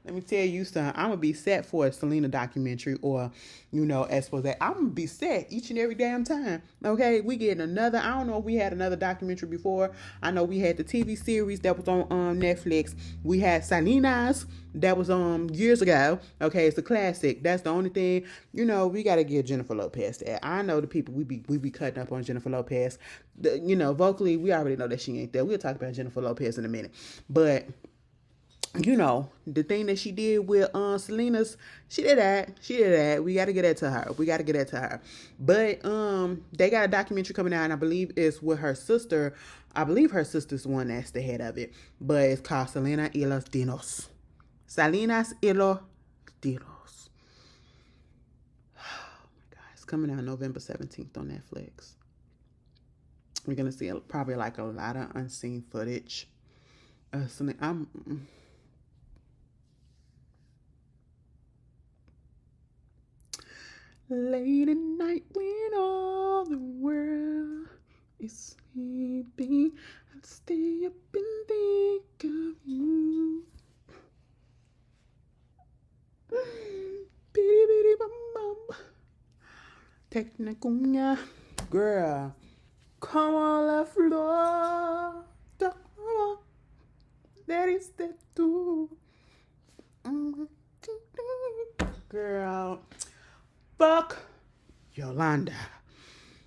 Let me tell you something. I'm going to be set for a Selena documentary or, you know, expose. I'm going to be set each and every damn time. Okay? We getting another. I don't know if we had another documentary before. I know we had the TV series that was on Netflix. We had Selena's that was years ago. Okay? It's a classic. That's the only thing. You know, we got to give Jennifer Lopez that. I know the people, we be cutting up on Jennifer Lopez. You know, vocally, we already know that she ain't there. We'll talk about Jennifer Lopez in a minute. But you know, the thing that she did with Selena's, she did that. We got to get that to her. But they got a documentary coming out, and I believe it's with her sister. I believe her sister's the one that's the head of it. But it's called Selena y los Dinos. Selenas y los Dinos. Oh my God. It's coming out November 17th on Netflix. We're going to see probably like a lot of unseen footage. Late at night when all the world is sleeping, I'll stay up and think of you. Bitty bitty bum bum. Technicunya. Girl. Come on la flor. That is the two. Girl. Fuck Yolanda.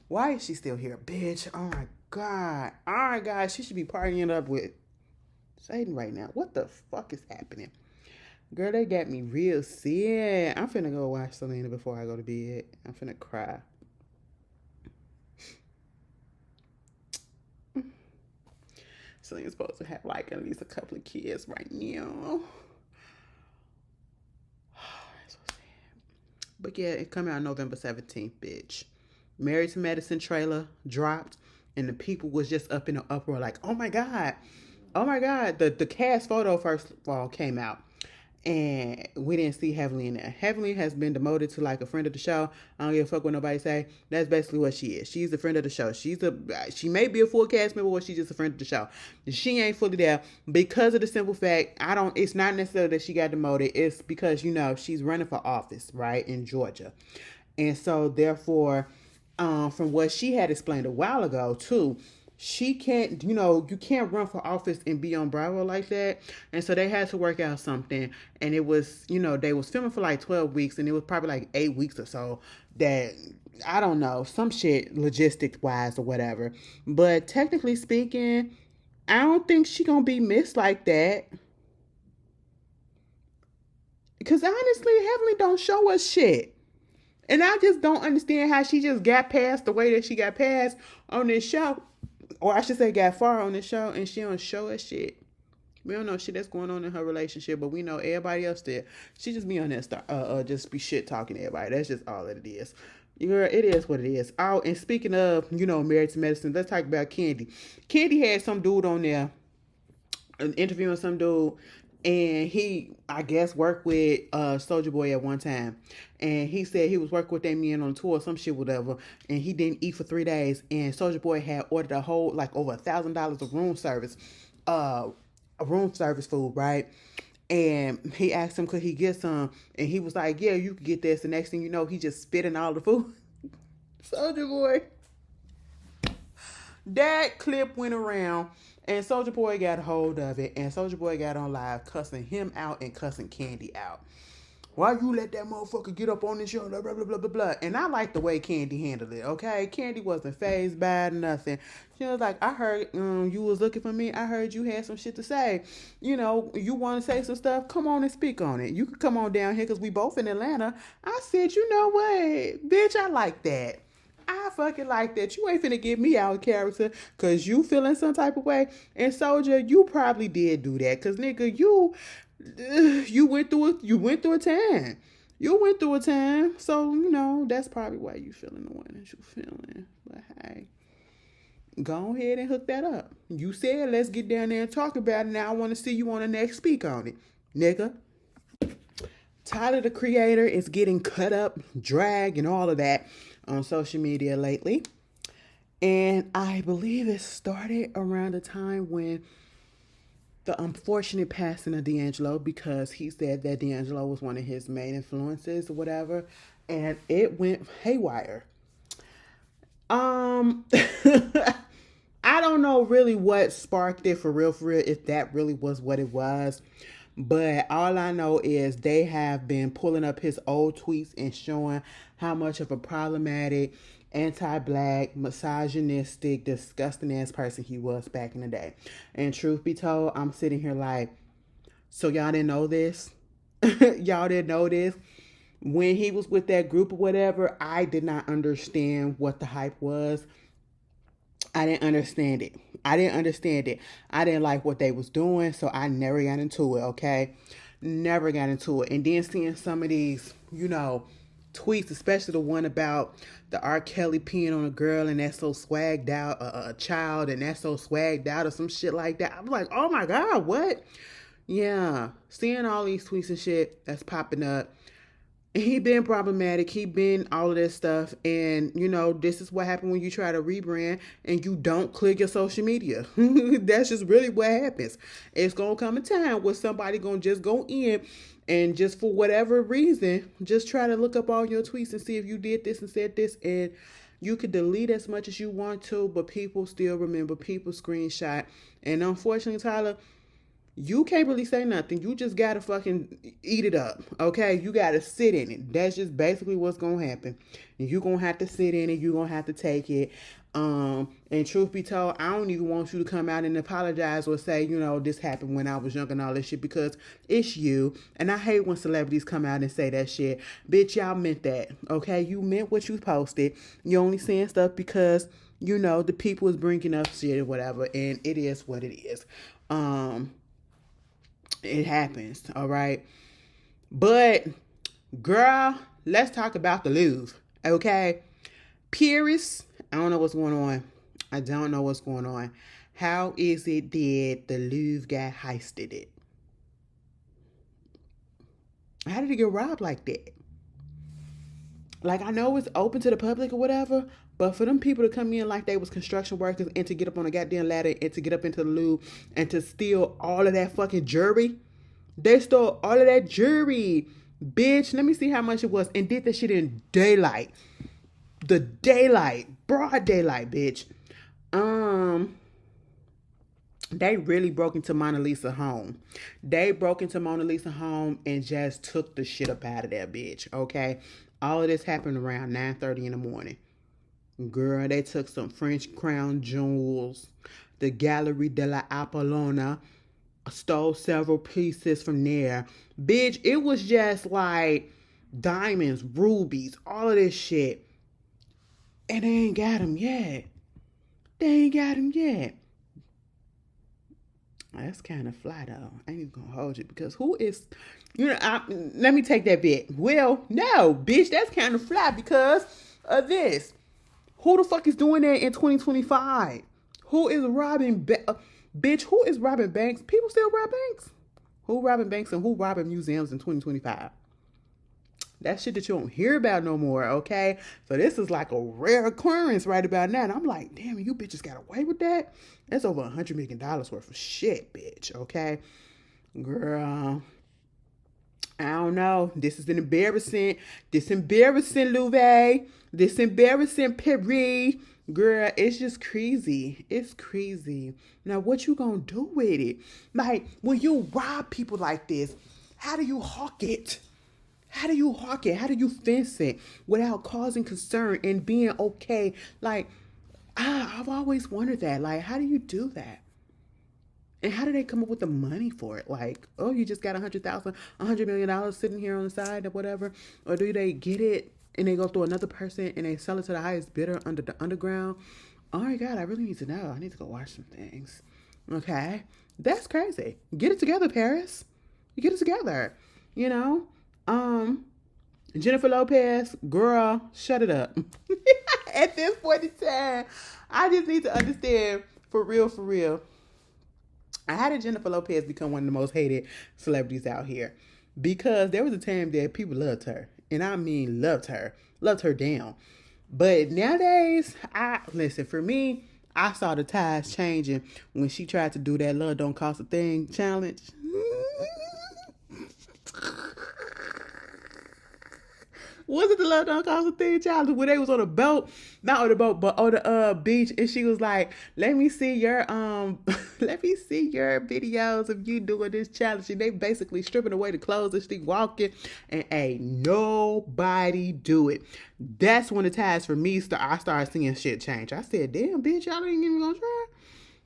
Why is she still here, bitch? Oh my God. She should be partying up with Satan right now. What the fuck is happening? Girl, they got me real sad. I'm finna go watch Selena before I go to bed. I'm finna cry. Selena's supposed to have like at least a couple of kids right now. But yeah, it coming out November 17th, bitch. Married to Medicine trailer dropped, and the people was just up in an uproar like, oh my God. The cast photo first of all came out, and we didn't see Heavenly in there. Heavenly has been demoted to like a friend of the show. I don't give a fuck what nobody say. That's basically what she is. She's a friend of the show. She may be a full cast member, or she's just a friend of the show. She ain't fully there because of the simple fact, it's not necessarily that she got demoted. It's because, you know, she's running for office, right, in Georgia. And so therefore, from what she had explained a while ago too, she can't, you know, you can't run for office and be on Bravo like that. And so they had to work out something. And it was, you know, they was filming for like 12 weeks, and it was probably like 8 weeks or so that, I don't know, some shit logistic wise or whatever. But technically speaking, I don't think she gonna be missed like that. Because honestly, Heavenly don't show us shit. And I just don't understand how she just got past the way that she got past on this show. Or I should say got far on this show and she don't show us shit. We don't know shit that's going on in her relationship, but we know everybody else there. She just be on there, just be shit talking to everybody. That's just all that it is. Girl, it is what it is. Oh, and speaking of, Married to Medicine, let's talk about Candy. Candy had some dude on there, interviewing some dude, and he, I guess, worked with Soulja Boy at one time. And he said he was working with that man on tour, some shit, whatever, and he didn't eat for 3 days. And Soulja Boy had ordered a whole, like, over $1,000 of room service, a room service food, right? And he asked him, could he get some? And he was like, yeah, you could get this. The next thing you know, he just spit in all the food. Soulja Boy. That clip went around, and Soulja Boy got a hold of it, and Soulja Boy got on live cussing him out and cussing Candy out. Why you let that motherfucker get up on this show? Blah, blah, blah, blah, blah, blah. And I like the way Candy handled it, okay? Candy wasn't fazed by nothing. She was like, I heard you was looking for me. I heard you had some shit to say. You want to say some stuff? Come on and speak on it. You could come on down here because we both in Atlanta. I said, you know what? Bitch, I like that. I fucking like that. You ain't finna get me out of character because you feeling some type of way. And Soulja, you probably did do that because, nigga, you went through it. You went through a time. You went through a time. So, that's probably why you feeling the one that you feeling. But hey, go ahead and hook that up. You said let's get down there and talk about it. Now I want to see you on the next speak on it, nigga. Tyler, the Creator, is getting cut up, dragged, and all of that on social media lately. And I believe it started around the time when the unfortunate passing of D'Angelo, because he said that D'Angelo was one of his main influences or whatever, and it went haywire. I don't know really what sparked it for real, if that really was what it was. But all I know is they have been pulling up his old tweets and showing how much of a problematic, anti-black, misogynistic, disgusting ass person he was back in the day. And truth be told, I'm sitting here like, so y'all didn't know this? Y'all didn't know this? When he was with that group or whatever, I did not understand what the hype was. I didn't understand it. I didn't like what they was doing, so I never got into it, okay? Never got into it. And then seeing some of these, tweets, especially the one about the R. Kelly peeing on a girl and that's so swagged out, a child and that's so swagged out or some shit like that. I'm like, oh my God, what? Yeah, seeing all these tweets and shit that's popping up. He been problematic. He been all of this stuff. And, this is what happened when you try to rebrand and you don't clear your social media. That's just really what happens. It's going to come a time where somebody going to just go in and just for whatever reason, just try to look up all your tweets and see if you did this and said this. And you could delete as much as you want to, but people still remember, people screenshot. And unfortunately, Tyler, you can't really say nothing. You just gotta fucking eat it up, okay? You gotta sit in it. That's just basically what's gonna happen. And you're gonna have to sit in it. You're gonna have to take it. And truth be told, I don't even want you to come out and apologize or say, this happened when I was young and all this shit, because it's you. And I hate when celebrities come out and say that shit. Bitch, y'all meant that, okay? You meant what you posted. You only saying stuff because, the people is bringing up shit or whatever. And it is what it is. It happens, all right? But, girl, let's talk about the Louvre, okay? Paris, I don't know what's going on. How is it that the Louvre got heisted it? How did it get robbed like that? Like, I know it's open to the public or whatever, but for them people to come in like they was construction workers and to get up on a goddamn ladder and to get up into the Louvre and to steal all of that fucking jewelry. They stole all of that jewelry. Bitch, let me see how much it was. And did that shit in daylight. The daylight. Broad daylight, bitch. They really broke into Mona Lisa home. They broke into Mona Lisa home and just took the shit up out of there, bitch. Okay? All of this happened around 9:30 in the morning. Girl, they took some French crown jewels. the Gallery della Apollona, stole several pieces from there. Bitch, it was just like diamonds, rubies, all of this shit. And they ain't got them yet. They ain't got them yet. That's kind of fly though. I ain't even gonna hold you because who is, let me take that bit. Well, no, bitch, that's kind of fly because of this. Who the fuck is doing that in 2025? Who is robbing, bitch, who is robbing banks? People still rob banks? Who robbing banks and who robbing museums in 2025? That shit that you don't hear about no more, okay? So this is like a rare occurrence right about now. And I'm like, damn, you bitches got away with that? That's over $100 million worth of shit, bitch, okay? Girl, I don't know. This is embarrassing. This embarrassing, Louis. This embarrassing, Perry. Girl, it's just crazy. It's crazy. Now, what you gonna do with it? Like, when you rob people like this, how do you hawk it? How do you hawk it? How do you fence it without causing concern and being okay? Like, I've always wondered that. Like, how do you do that? And how do they come up with the money for it? Like, oh, you just got $100 million sitting here on the side or whatever? Or do they get it and they go through another person and they sell it to the highest bidder under the underground? Oh my God, I really need to know. I need to go watch some things. Okay? That's crazy. Get it together, Paris. You get it together. You know? Jennifer Lopez, girl, shut it up. At this point in time, I just need to understand for real. How did Jennifer Lopez become one of the most hated celebrities out here? Because there was a time that people loved her. And I mean loved her down. But nowadays, for me, I saw the tides changing when she tried to do that Love Don't Cost a Thing challenge. Was it the Love Don't Cost a Thing challenge where they was on a boat, not on the boat, but on the beach, and she was like, "Let me see your videos of you doing this challenge." And they basically stripping away the clothes and she walking, and ain't nobody do it. That's when the tides for me I started seeing shit change. I said, "Damn, bitch, y'all ain't even gonna try."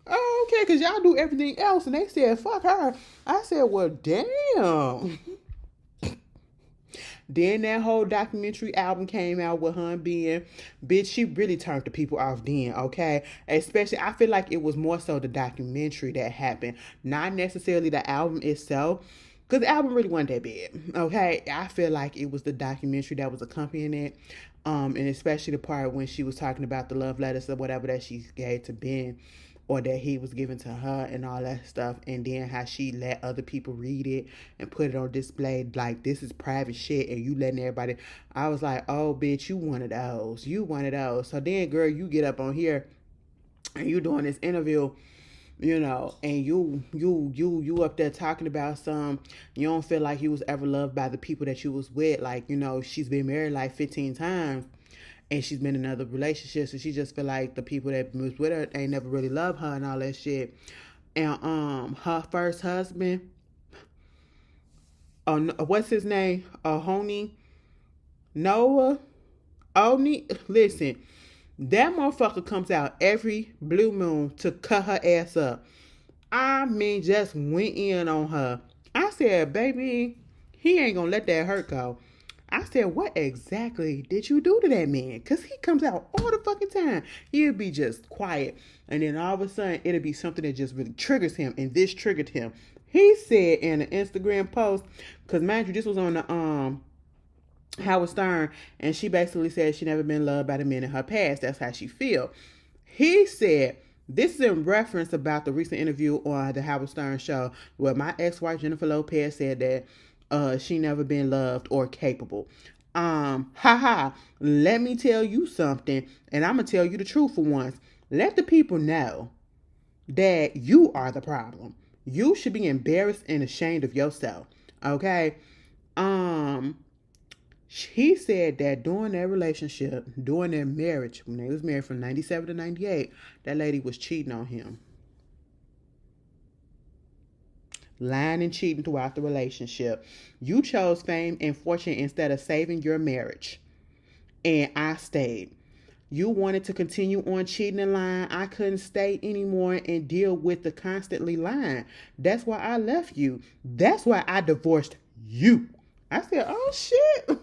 Oh, okay, because y'all do everything else, and they said, "Fuck her." I said, "Well, damn." Then that whole documentary album came out with her being, bitch, she really turned the people off then, okay? Especially, I feel like it was more so the documentary that happened, not necessarily the album itself, because the album really wasn't that bad, okay? I feel like it was the documentary that was accompanying it, and especially the part when she was talking about the love letters or whatever that she gave to Ben, or that he was giving to her and all that stuff, and then how she let other people read it and put it on display like this is private shit and you letting everybody. I was like, oh bitch, you one of those. So then, girl, you get up on here and you doing this interview, and you up there talking about you don't feel like you was ever loved by the people that you was with. Like, she's been married like 15 times. And she's been in other relationships, so she just feel like the people that was with her ain't never really loved her and all that shit. And her first husband, what's his name? Noah. Listen, that motherfucker comes out every blue moon to cut her ass up. I mean, just went in on her. I said, baby, he ain't gonna let that hurt go. I said, what exactly did you do to that man? Because he comes out all the fucking time. He'll be just quiet. And then all of a sudden, it'll be something that just really triggers him. And this triggered him. He said in an Instagram post, because mind you, this was on the Howard Stern. And she basically said she never been loved by the men in her past. That's how she feel. He said, this is in reference about the recent interview on the Howard Stern show where my ex-wife Jennifer Lopez said that she never been loved or capable. Let me tell you something, and I'm gonna tell you the truth for once. Let the people know that you are the problem. You should be embarrassed and ashamed of yourself. Okay? He said that during their relationship, during their marriage, when they was married from 97 to 98, that lady was cheating on him. Lying and cheating throughout the relationship. You chose fame and fortune instead of saving your marriage. And I stayed. You wanted to continue on cheating and lying. I couldn't stay anymore and deal with the constantly lying. That's why I left you. That's why I divorced you. I said, oh shit.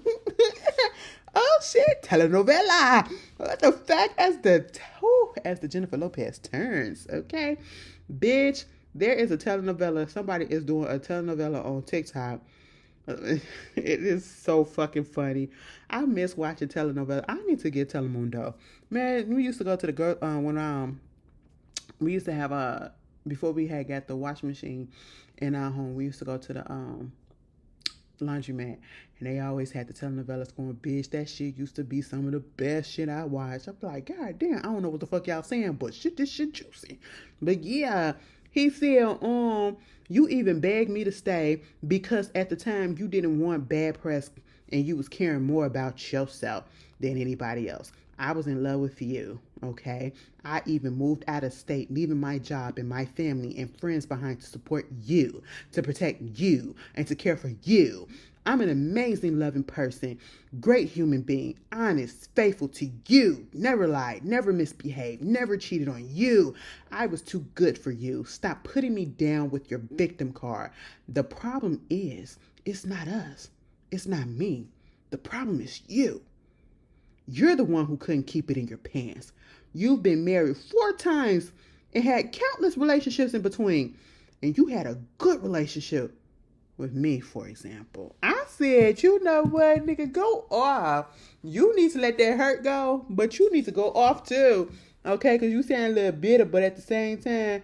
Oh shit. Telenovela. What the fuck? As the Jennifer Lopez turns, okay? Bitch, there is a telenovela. Somebody is doing a telenovela on TikTok. It is so fucking funny. I miss watching telenovela. I need to get Telemundo. Man, we used to go to the girl when we used to have before we had got the washing machine in our home. We used to go to the laundromat, and they always had the telenovelas going. Bitch, that shit used to be some of the best shit I watched. I'm like, God damn, I don't know what the fuck y'all saying, but shit, this shit juicy. But yeah, he said, you even begged me to stay because at the time you didn't want bad press and you was caring more about yourself than anybody else. I was in love with you, okay? I even moved out of state, leaving my job and my family and friends behind to support you, to protect you, and to care for you. I'm an amazing, loving person, great human being, honest, faithful to you, never lied, never misbehaved, never cheated on you. I was too good for you. Stop putting me down with your victim card. The problem is, it's not us. It's not me. The problem is you. You're the one who couldn't keep it in your pants. You've been married 4 times and had countless relationships in between. And you had a good relationship with me, for example. I said, you know what, nigga, go off. You need to let that hurt go, but you need to go off too. Okay, because you sound a little bitter, but at the same time,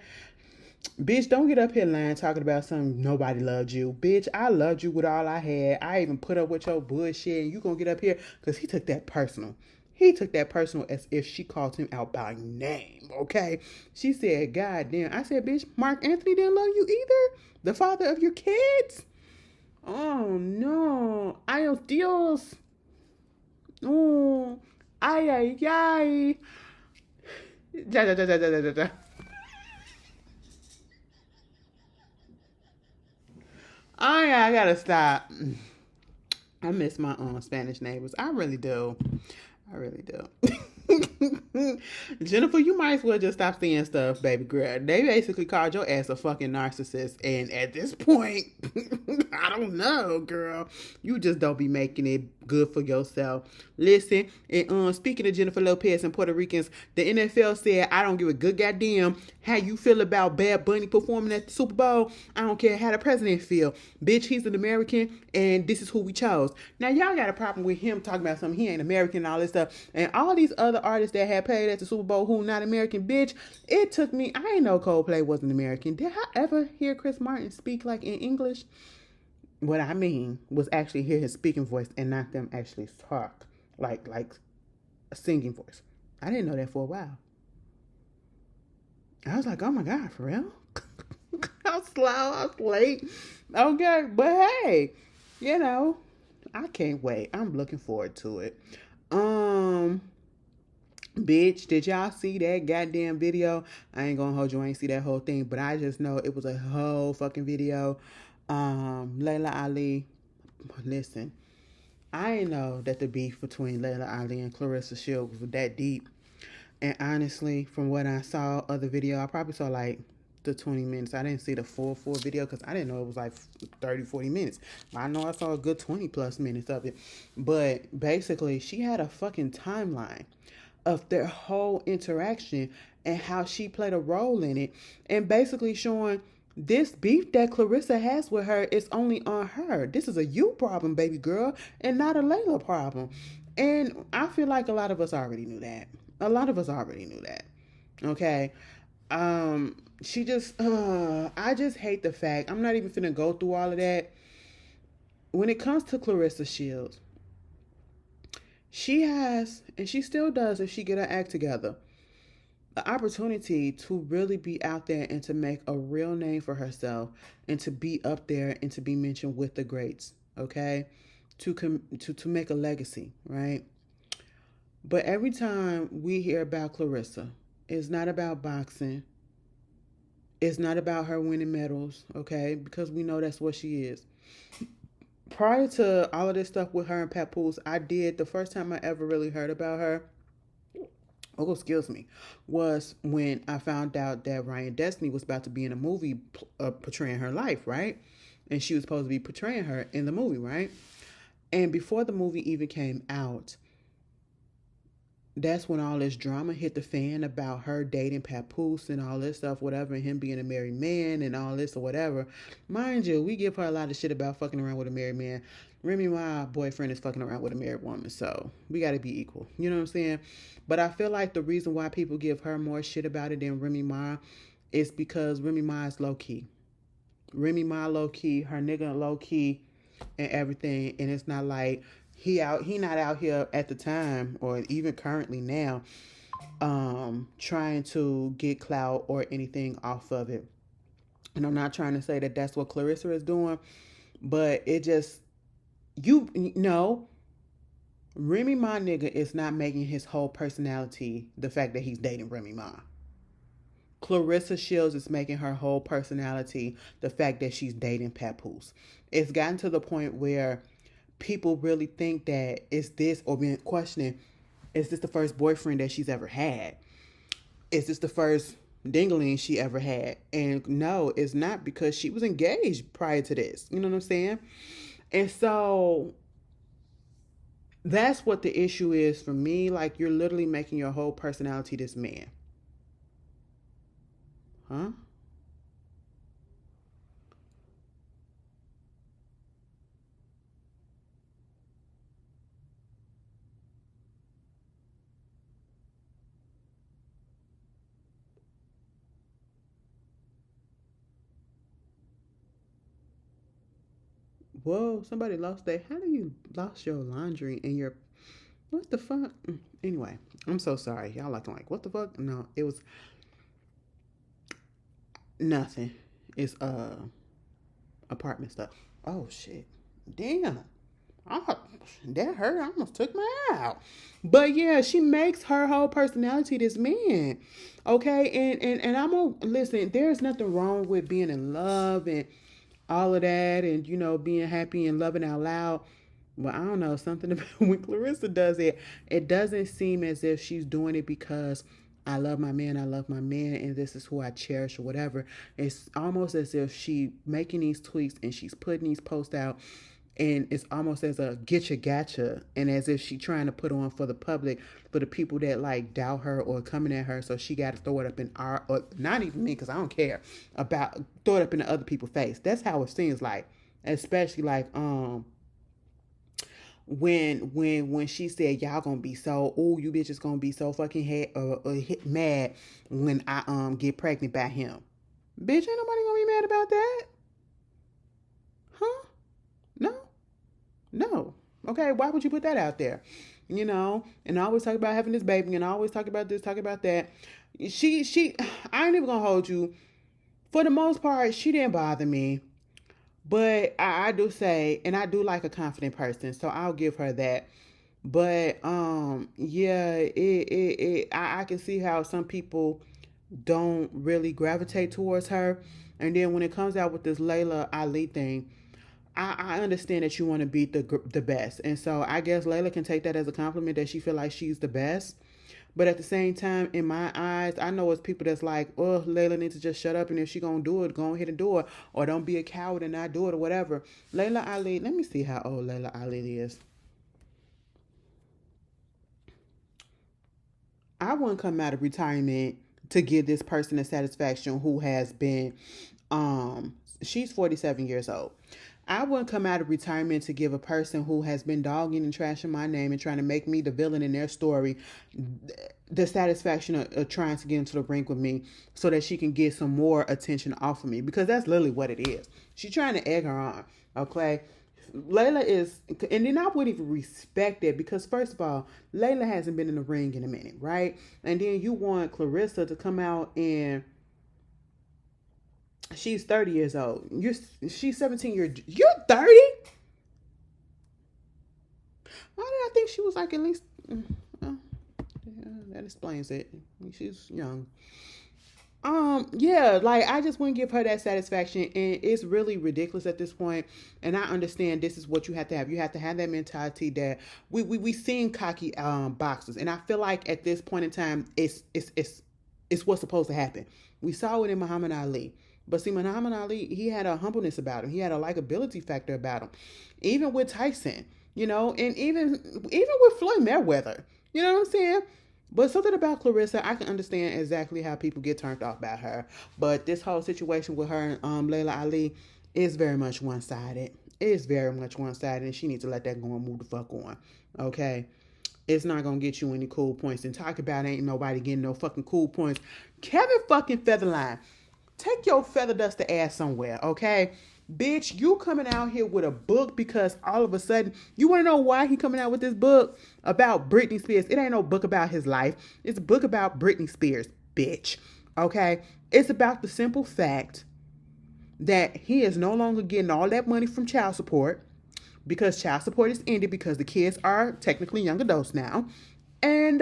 bitch, don't get up here lying talking about something nobody loved you. Bitch, I loved you with all I had. I even put up with your bullshit, and you gonna get up here because he took that personal. He took that personal as if she called him out by name, okay? She said, God damn. I said, bitch, Mark Anthony didn't love you either? The father of your kids? Oh, no. Ay, Dios. Oh, ay, ay, ay. Ja, ja, ja, ja, ja, ja, ja. I gotta stop. I miss my Spanish neighbors. I really do. I really do. Jennifer, you might as well just stop saying stuff, baby girl. They basically called your ass a fucking narcissist. And at this point, I don't know, girl. You just don't be making it good for yourself. Listen, and speaking of Jennifer Lopez and Puerto Ricans, the NFL said, I don't give a good goddamn how you feel about Bad Bunny performing at the Super Bowl. I don't care how the president feel. Bitch, he's an American, and this is who we chose. Now, y'all got a problem with him talking about something. He ain't American and all this stuff. And all these other artists that had played at the Super Bowl who not American, bitch, it took me, I didn't know Coldplay wasn't American. Did I ever hear Chris Martin speak like in English? What I mean was actually hear his speaking voice and not them actually talk like a singing voice. I didn't know that for a while. I was like, oh my God, for real? I was slow, I was late. Okay, but hey, you know, I can't wait. I'm looking forward to it. Bitch, did y'all see that goddamn video? I ain't gonna hold you, I ain't see that whole thing, but I just know it was a whole fucking video. Layla Ali, listen, I didn't know that the beef between Layla Ali and Clarissa Shields was that deep. And honestly, from what I saw of the video, I probably saw like the 20 minutes. I didn't see the full video because I didn't know it was like 30, 40 minutes. I know I saw a good 20 plus minutes of it. But basically, she had a fucking timeline of their whole interaction and how she played a role in it. And basically showing this beef that Clarissa has with her is only on her. This is a you problem, baby girl, and not a Layla problem. And I feel like a lot of us already knew that. Okay. She just, I just hate the fact, I'm not even finna go through all of that. When it comes to Clarissa Shields, she has, and she still does if she get her act together, the opportunity to really be out there and to make a real name for herself and to be up there and to be mentioned with the greats, okay? To make a legacy, right? But every time we hear about Clarissa, it's not about boxing. It's not about her winning medals, okay? Because we know that's what she is. Prior to all of this stuff with her and Papoose, the first time I ever really heard about her oh, excuse me, was when I found out that Ryan Destiny was about to be in a movie portraying her life, right? And she was supposed to be portraying her in the movie, right? And before the movie even came out, that's when all this drama hit the fan about her dating Papoose and all this stuff, whatever, and him being a married man and all this or whatever. Mind you, we give her a lot of shit about fucking around with a married man. Remy, my boyfriend, is fucking around with a married woman, so we got to be equal. You know what I'm saying? But I feel like the reason why people give her more shit about it than Remy Ma is because Remy Ma is low key. Remy Ma low key, her nigga low key, and everything, and it's not like he not out here at the time or even currently now trying to get clout or anything off of it. And I'm not trying to say that that's what Clarissa is doing, but it just you know Remy Ma nigga is not making his whole personality the fact that he's dating Remy Ma. Clarissa Shields is making her whole personality the fact that she's dating Papoose. It's gotten to the point where people really think that it's this, or being questioning, is this the first boyfriend that she's ever had? Is this the first dingling she ever had? And no, it's not, because she was engaged prior to this. You know what I'm saying? And so that's what the issue is for me. Like, you're literally making your whole personality this man. Huh? Whoa, somebody lost their. How do you lost your laundry and your. What the fuck? Anyway, I'm so sorry. Y'all acting like, what the fuck? No, it was nothing. It's apartment stuff. Oh shit. Damn. Oh, that hurt. I almost took my eye out. But yeah, she makes her whole personality this man. Okay, and I'm gonna listen, there's nothing wrong with being in love and all of that, and being happy and loving out loud. Well, I don't know, something about when Clarissa does it, it doesn't seem as if she's doing it because I love my man, and this is who I cherish or whatever. It's almost as if she making these tweets and she's putting these posts out, and it's almost as a getcha gotcha, and as if she trying to put on for the public, for the people that like doubt her or coming at her, so she got to throw it up in our, or not even me, because I don't care about, throw it up in the other people's face. That's how it seems like, especially like when she said, y'all gonna be so, oh, you bitches gonna be so fucking mad when I get pregnant by him. Bitch, ain't nobody gonna be mad about that. Huh? No. No. Okay, why would you put that out there? And I always talk about having this baby, and I always talk about this, talk about that. She I ain't even gonna hold you. For the most part, she didn't bother me. But I do say, and I do like a confident person, so I'll give her that. But yeah, I can see how some people don't really gravitate towards her. And then when it comes out with this Layla Ali thing, I understand that you want to beat the best, and so I guess Layla can take that as a compliment that she feel like she's the best. But at the same time, in my eyes, I know it's people that's like, oh, Layla needs to just shut up, and if she gonna do it, go ahead and do it, or don't be a coward and not do it, or whatever. Layla Ali, let me see how old Layla Ali is. I wouldn't come out of retirement to give this person a satisfaction who has been, she's 47 years old. I wouldn't come out of retirement to give a person who has been dogging and trashing my name and trying to make me the villain in their story the satisfaction of trying to get into the ring with me so that she can get some more attention off of me, because that's literally what it is. She's trying to egg her on, okay? Layla is, and then I would even respect it, because first of all, Layla hasn't been in the ring in a minute, right? And then you want Clarissa to come out, and she's 30 years old. She's 17 years. You're 30? Why did I think she was like at least? Yeah, that explains it. She's young. Yeah, like I just wouldn't give her that satisfaction, and it's really ridiculous at this point. And I understand this is what you have to have. You have to have that mentality that we seen cocky boxers, and I feel like at this point in time, it's what's supposed to happen. We saw it in Muhammad Ali, but see, Muhammad Ali, he had a humbleness about him. He had a likability factor about him, even with Tyson, and even with Floyd Mayweather. You know what I'm saying? But something about Clarissa, I can understand exactly how people get turned off by her. But this whole situation with her and Layla Ali is very much one-sided. It is very much one-sided, and she needs to let that go and move the fuck on. Okay? It's not going to get you any cool points. And talk about ain't nobody getting no fucking cool points. Kevin fucking Featherline, take your feather duster ass somewhere, okay? Bitch, you coming out here with a book because all of a sudden, you want to know why he coming out with this book about Britney Spears? It ain't no book about his life. It's a book about Britney Spears, bitch. Okay? It's about the simple fact that he is no longer getting all that money from child support because child support is ended because the kids are technically young adults now. And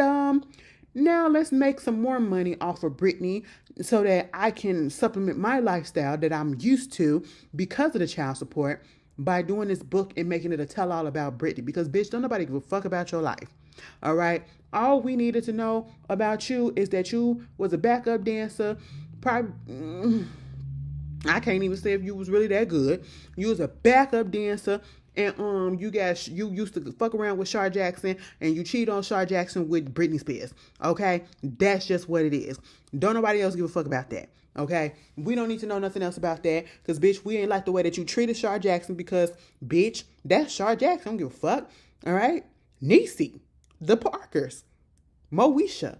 now let's make some more money off of Britney so that I can supplement my lifestyle that I'm used to because of the child support by doing this book and making it a tell-all about Britney. Because, bitch, don't nobody give a fuck about your life. All right? All we needed to know about you is that you was a backup dancer. Probably, I can't even say if you was really that good. You was a backup dancer. And you used to fuck around with Shar Jackson and you cheat on Shar Jackson with Britney Spears. Okay? That's just what it is. Don't nobody else give a fuck about that. Okay? We don't need to know nothing else about that. Because, bitch, we ain't like the way that you treated Shar Jackson because, bitch, that's Shar Jackson. I don't give a fuck. Alright? Niecy. The Parkers. Moesha.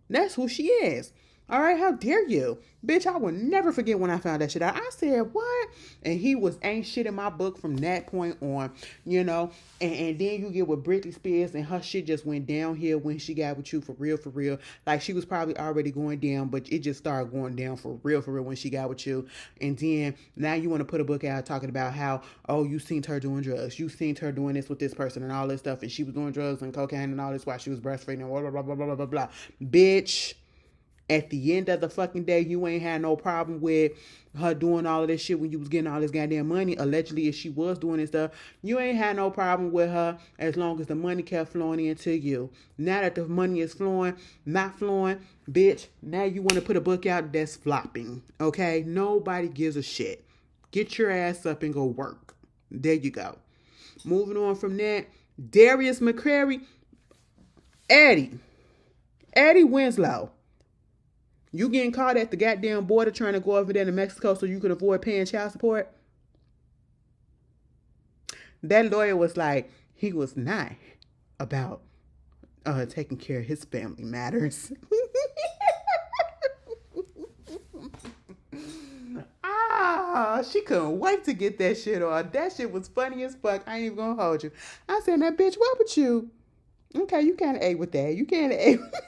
That's who she is. All right, how dare you? Bitch, I will never forget when I found that shit out. I said, what? And he ain't shit in my book from that point on, And then you get with Britney Spears and her shit just went downhill when she got with you for real, for real. Like she was probably already going down, but it just started going down for real when she got with you. And then now you want to put a book out talking about how, oh, you seen her doing drugs. You seen her doing this with this person and all this stuff. And she was doing drugs and cocaine and all this while she was breastfeeding and blah, blah, blah, blah, blah, blah, blah. Bitch. At the end of the fucking day, you ain't had no problem with her doing all of this shit when you was getting all this goddamn money. Allegedly, if she was doing this stuff, you ain't had no problem with her as long as the money kept flowing into you. Now that the money is not flowing, bitch, now you want to put a book out that's flopping. Okay? Nobody gives a shit. Get your ass up and go work. There you go. Moving on from that, Darius McCrary, Eddie Winslow. You getting caught at the goddamn border trying to go over there to Mexico so you could avoid paying child support? That lawyer was like, he was not about taking care of his family matters. She couldn't wait to get that shit on. That shit was funny as fuck. I ain't even gonna hold you. I said, that bitch, what would you? Okay, you can't A with that. You can't A with that.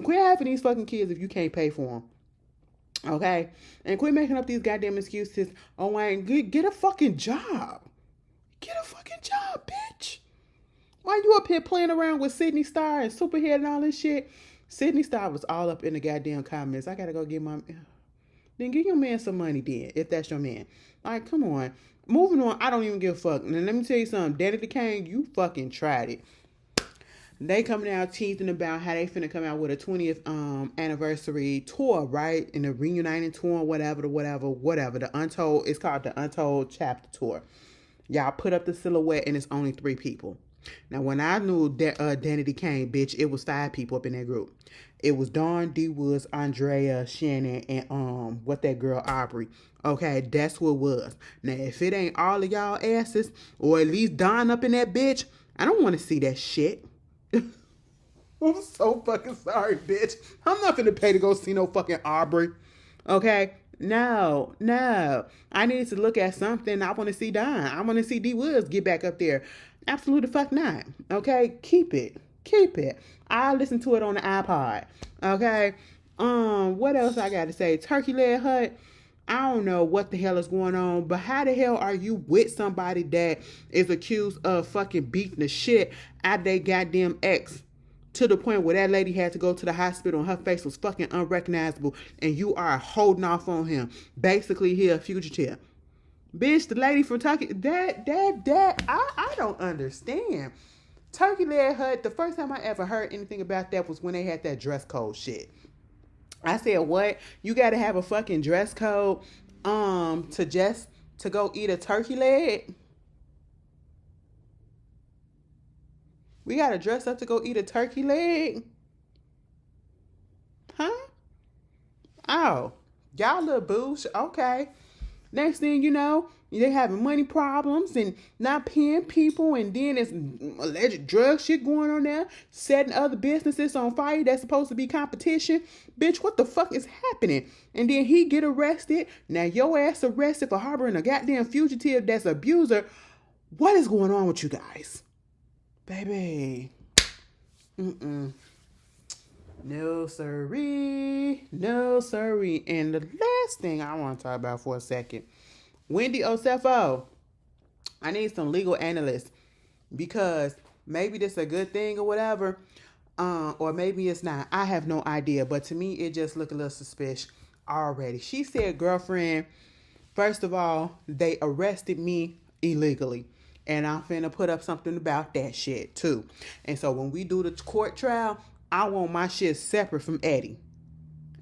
Quit having these fucking kids if you can't pay for them. Okay? And quit making up these goddamn excuses. Oh, I ain't get a fucking job. Get a fucking job, bitch. Why you up here playing around with Sydney Star and Superhead and all this shit? Sydney Star was all up in the goddamn comments. I gotta go get my... Then give your man some money then, if that's your man. All right, come on. Moving on, I don't even give a fuck. And let me tell you something. Danny the King, you fucking tried it. They coming out teasing about how they finna come out with a 20th anniversary tour, right? In the reuniting tour, whatever. The Untold, it's called the Untold Chapter Tour. Y'all put up the silhouette and it's only 3 people. Now, when I knew Danny the King, bitch, it was 5 people up in that group. It was Dawn, D. Woods, Andrea, Shannon, and what that girl, Aubrey. Okay, that's who it was. Now, if it ain't all of y'all asses, or at least Dawn up in that bitch, I don't want to see that shit. I'm so fucking sorry, bitch. I'm not finna pay to go see no fucking Aubrey. Okay? No. I need to look at something. I want to see Don. I want to see D Woods get back up there. Absolutely fuck not. Okay? Keep it. I listen to it on the iPod. Okay? What else I got to say? Turkey Leg Hut. I don't know what the hell is going on, but how the hell are you with somebody that is accused of fucking beating the shit out of their goddamn ex? to the point where that lady had to go to the hospital and her face was fucking unrecognizable, and you are holding off on him. Basically, he a fugitive. Bitch, the lady from Turkey, I don't understand. Turkey Leg Hut, the first time I ever heard anything about that was when they had that dress code shit. I said, what? You gotta have a fucking dress code to go eat a turkey leg? We gotta dress up to go eat a turkey leg? Huh? Oh, y'all little boosh. Okay. Next thing you know, they having money problems and not paying people, and then there's alleged drug shit going on there, setting other businesses on fire that's supposed to be competition. Bitch, what the fuck is happening? And then he get arrested. Now your ass arrested for harboring a goddamn fugitive that's an abuser. What is going on with you guys? Baby. No siree. No siree. And the last thing I want to talk about for a second, Wendy Osefo. I need some legal analysts, because maybe this is a good thing or whatever, or maybe it's not. I have no idea. But to me, it just looked a little suspicious already. She said, girlfriend, first of all, they arrested me illegally. And I'm finna put up something about that shit too. And so when we do the court trial, I want my shit separate from Eddie.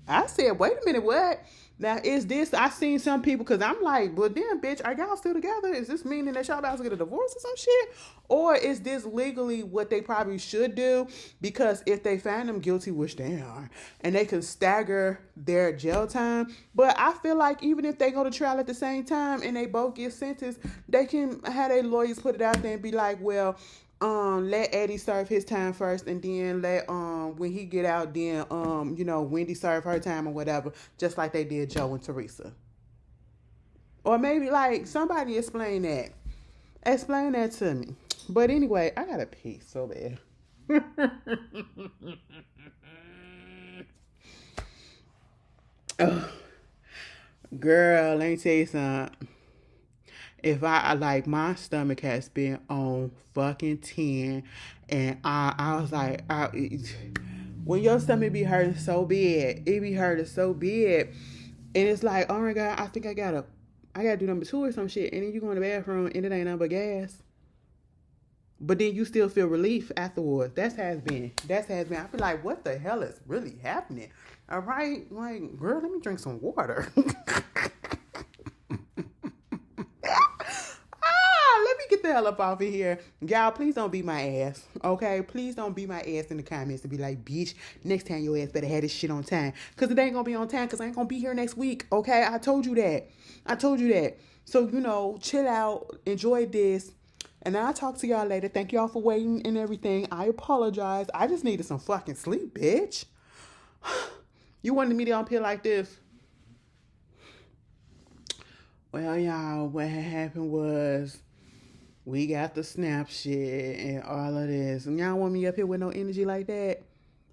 I said, wait a minute, what? Now, is this, I seen some people, because I'm like, well, damn, bitch, are y'all still together? Is this meaning that y'all about to get a divorce or some shit? Or is this legally what they probably should do? Because if they find them guilty, which they are, and they can stagger their jail time. But I feel like even if they go to trial at the same time and they both get sentenced, they can have their lawyers put it out there and be like, well, let Eddie serve his time first, and then let when he get out, then Wendy serve her time or whatever, just like they did Joe and Teresa. Or maybe like somebody explain that to me. But anyway, I gotta pee so bad. Oh, girl, let me tell you something. If I like, my stomach has been on fucking 10, and I was like, when your stomach be hurting so bad, it be hurting so bad, and it's like, oh my god, I think I gotta do number 2 or some shit, and then you go in the bathroom and it ain't nothing but gas. But then you still feel relief afterwards. That has been. I feel like, what the hell is really happening? All right, like, girl, let me drink some water. Get the hell up off of here. Y'all, please don't beat my ass. Okay? Please don't beat my ass in the comments and be like, bitch, next time your ass better have this shit on time. Because it ain't going to be on time, because I ain't going to be here next week. Okay? I told you that. So, chill out. Enjoy this. And I'll talk to y'all later. Thank y'all for waiting and everything. I apologize. I just needed some fucking sleep, bitch. You wanted me to up here like this? Well, y'all, what happened was, we got the snap shit and all of this. And y'all want me up here with no energy like that?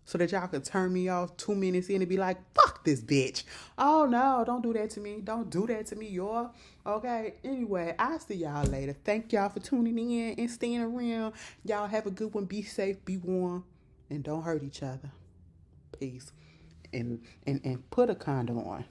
So that y'all could turn me off 2 minutes in and be like, fuck this bitch. Oh, no, don't do that to me. Don't do that to me, y'all. Okay? Anyway, I'll see y'all later. Thank y'all for tuning in and staying around. Y'all have a good one. Be safe, be warm, and don't hurt each other. Peace. And put a condom on.